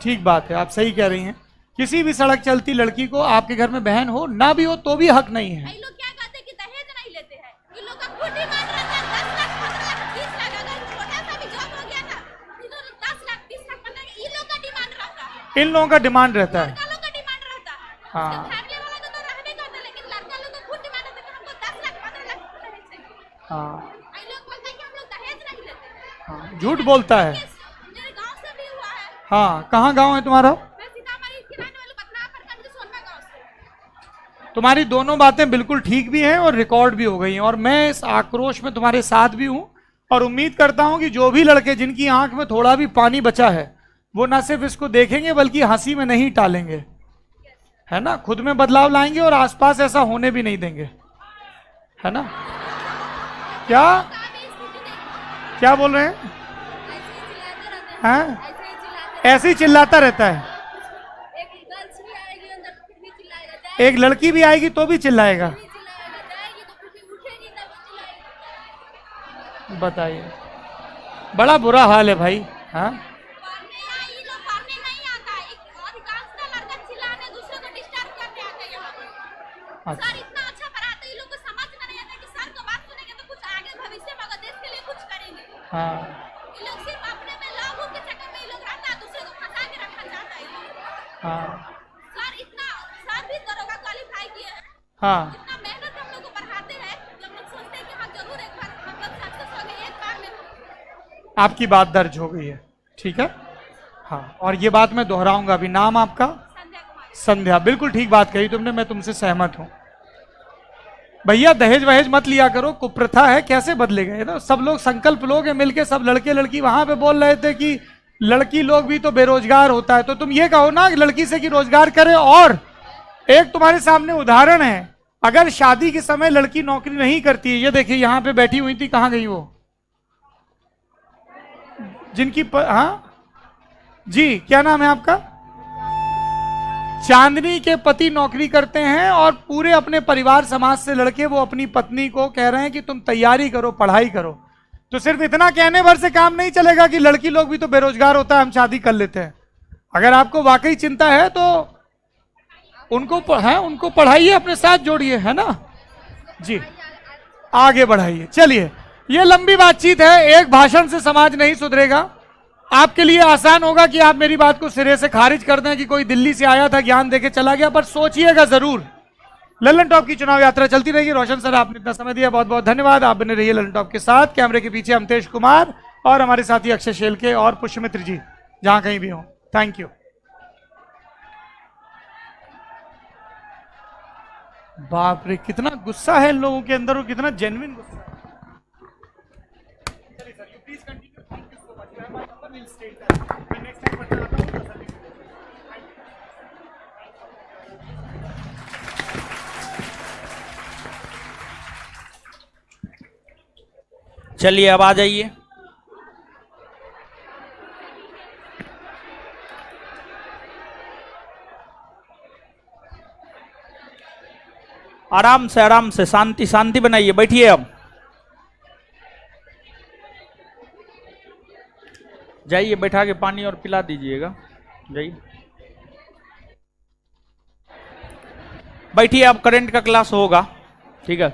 Speaker 2: ठीक बात है, आप सही कह रही हैं। किसी भी सड़क चलती लड़की को आपके घर में बहन हो ना भी हो तो भी हक नहीं है।
Speaker 5: ये लोग क्या कहते हैं कि दहेज नहीं लेते हैं। इन लोग का खुद डिमांड रहता है 10 लाख 15 लाख 20 लाख। अगर छोटा सा भी जॉब हो गया ना, इन लोग 10 लाख 20 लाख 15 लाख इन लोग का डिमांड रहता है।
Speaker 2: इन लोगों का डिमांड रहता है।
Speaker 5: लड़का लोग का डिमांड रहता है।
Speaker 2: हाँ।
Speaker 5: फैमिली वाला तो रहने करते, लेकिन लड़का लोग का खुद डिमांड रहता है कि हमको 10 लाख 15 लाख दहेज चाहिए।
Speaker 2: हाँ,
Speaker 5: ये लोग बोलते हैं कि हम लोग दहेज नहीं लेते हैं।
Speaker 2: हाँ, झूठ बोलता है।
Speaker 5: मेरे गांव से भी हुआ है।
Speaker 2: हाँ, कहाँ गांव है तुम्हारा?
Speaker 5: मैं सीतामढ़ी के रहने वाली बदनाम प्रखंड के सोनमा गांव से।
Speaker 2: तुम्हारी दोनों बातें बिल्कुल ठीक भी हैं और रिकॉर्ड भी हो गई हैं, और मैं इस आक्रोश में तुम्हारे साथ भी हूं, और उम्मीद करता हूं कि जो भी लड़के जिनकी आंख में थोड़ा भी पानी बचा है वो ना सिर्फ इसको देखेंगे बल्कि हंसी में नहीं टालेंगे, है ना, खुद में बदलाव लाएंगे और आसपास ऐसा होने भी नहीं देंगे, है ना? क्या क्या बोल रहे हैं? हाँ, ऐसे ही चिल्लाता रहता है। एक लड़की भी आएगी तो भी चिल्लाएगा। बताइए, बड़ा बुरा हाल है भाई। हाँ,
Speaker 5: सर इतना अच्छा पढ़ाते हैं, ये लोग को समझ में नहीं आता कि सर को बात सुनेंगे तो कुछ आगे भविष्य में अगर देश के लिए कुछ करेंगे।
Speaker 2: हाँ,
Speaker 5: ये लोग सिर्फ अपने में लाभ के चक्कर में ये लोग रहता है, दूसरे को फंसा के रखना चाहता है ये लोग।
Speaker 2: हाँ,
Speaker 5: सर इतना सर भी दरोगा क्वालिफाई किए हैं,
Speaker 2: हाँ,
Speaker 5: इतना मेहनत हम लोग को पढ़ाते हैं कि हम लोग सोचते हैं कि हाँ जरूर एक बार हम लोग सक्सेस हो गए, एक बार में।
Speaker 2: आपकी बात दर्ज हो गई है, ठीक है। हाँ, और ये बात मैं दोहराऊंगा अभी। नाम आपका?
Speaker 5: संध्या कुमारी।
Speaker 2: संध्या, बिल्कुल ठीक बात कही तुमने, मैं तुमसे सहमत हूं। भैया दहेज वहेज मत लिया करो, कुप्रथा है, कैसे बदलेगा ये ना? सब लोग संकल्प लोग हैं मिलके, सब लड़के लड़की वहां पे बोल रहे थे कि लड़की लोग भी तो बेरोजगार होता है, तो तुम ये कहो ना कि लड़की से कि रोजगार करे। और एक तुम्हारे सामने उदाहरण है, अगर शादी के समय लड़की नौकरी नहीं करती है, ये देखिए यहाँ पे बैठी हुई थी, कहाँ गई वो जिनकी हाँ जी, क्या नाम है आपका? चांदनी के पति नौकरी करते हैं और पूरे अपने परिवार समाज से लड़के वो अपनी पत्नी को कह रहे हैं कि तुम तैयारी करो, पढ़ाई करो। तो सिर्फ इतना कहने भर से काम नहीं चलेगा कि लड़की लोग भी तो बेरोजगार होता है, हम शादी कर लेते हैं। अगर आपको वाकई चिंता है तो उनको पढ़ाइए, अपने साथ जोड़िए, है ना जी, आगे बढ़ाइए। चलिए, ये लंबी बातचीत है, एक भाषण से समाज नहीं सुधरेगा। आपके लिए आसान होगा कि आप मेरी बात को सिरे से खारिज कर दें कि कोई दिल्ली से आया था ज्ञान देके चला गया, पर सोचिएगा जरूर। ललन टॉप की चुनाव यात्रा चलती रहेगी। रोशन सर, आपने इतना समय दिया, बहुत बहुत धन्यवाद। आप बने रहिए ललन टॉप के साथ। कैमरे के पीछे अमतेश कुमार और हमारे साथी अक्षय शेलके और पुष्यमित्र जी, जहां कहीं भी हो। Thank you. बाप रे, कितना गुस्सा है इन लोगों के अंदर और कितना जेन्युइन गुस्सा है। चलिए sir, you please continue. Thank you so much. मैं नंबर विल स्टेट दैट। मैं नेक्स्ट टाइम बताता हूं तो सर।
Speaker 1: चलिए अब आ जाइए। आराम से शांति शांति बनाइए, बैठिए। अब जाइए, बैठा के पानी और पिला दीजिएगा। जाइए, बैठिए। अब करंट का क्लास होगा, ठीक है?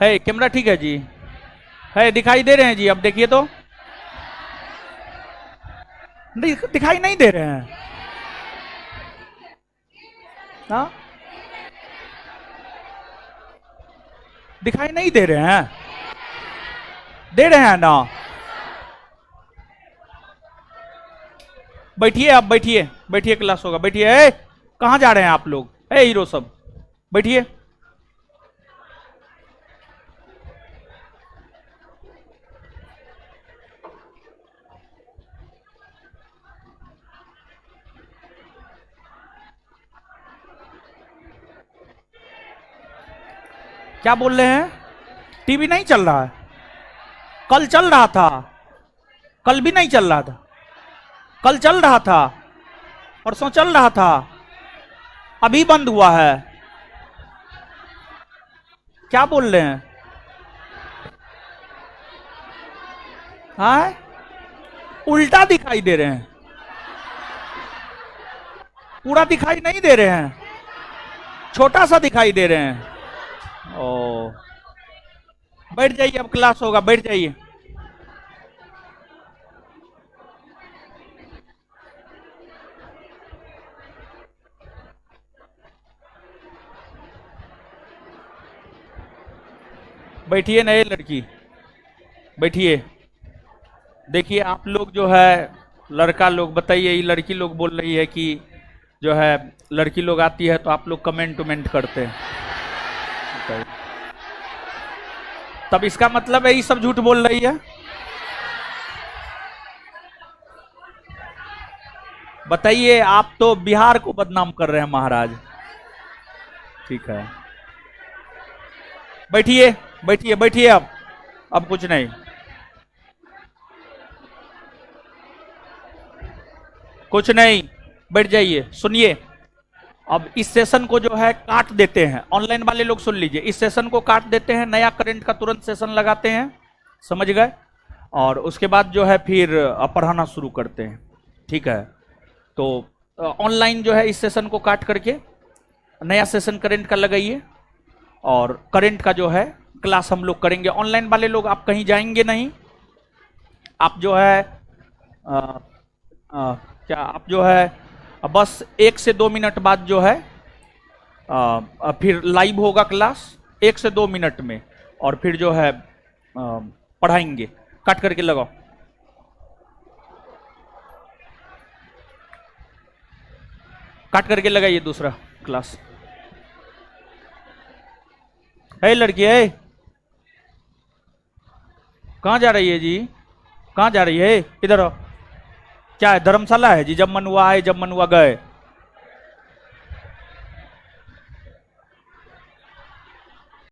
Speaker 1: कैमरा ठीक है जी? है, दिखाई दे रहे हैं जी? अब देखिए तो, दिखाई नहीं दे रहे हैं ना? दिखाई नहीं दे रहे हैं? दे रहे हैं ना? बैठिए, आप बैठिए, बैठिए, क्लास होगा, बैठिए। कहाँ जा रहे हैं आप लोग? हीरो सब बैठिए। क्या बोल रहे हैं? टीवी नहीं चल रहा है? कल चल रहा था, कल भी नहीं चल रहा था, कल चल रहा था, परसों चल रहा था, अभी बंद हुआ है। क्या बोल रहे हैं? हाँ, उल्टा दिखाई दे रहे हैं, पूरा दिखाई नहीं दे रहे हैं, छोटा सा दिखाई दे रहे हैं। ओ, बैठ जाइए, अब क्लास होगा, बैठ जाइए। बैठिए नए लड़की, बैठिए। देखिए आप लोग जो है लड़का लोग, बताइए, ये लड़की लोग बोल रही है कि जो है लड़की लोग आती है तो आप लोग कमेंट उमेंट करते हैं, तब इसका मतलब है ये सब झूठ बोल रही है। बताइए, आप तो बिहार को बदनाम कर रहे हैं महाराज। ठीक है, बैठिए बैठिए बैठिए। अब कुछ नहीं, कुछ नहीं, बैठ जाइए। सुनिए, अब इस सेशन को जो है काट देते हैं, ऑनलाइन वाले लोग सुन लीजिए, इस सेशन को काट देते हैं, नया करंट का तुरंत सेशन लगाते हैं, समझ गए? और उसके बाद जो है फिर पढ़ाना शुरू करते हैं। ठीक है, तो ऑनलाइन जो है इस सेशन को काट करके नया सेशन करंट का लगाइए, और करंट का जो है क्लास हम लोग करेंगे। ऑनलाइन वाले लोग आप कहीं जाएंगे नहीं, आप जो है क्या आप जो है बस 1 से 2 मिनट बाद जो है फिर लाइव होगा क्लास 1 से 2 मिनट में, और फिर जो है पढ़ाएंगे। काट करके लगाओ। काट करके लगाइए दूसरा क्लास। है लड़की है, कहाँ जा रही है जी? कहाँ जा रही है? इधर आओ। क्या है, धर्मशाला है जी? जब मन हुआ आए, जब मन हुआ गए।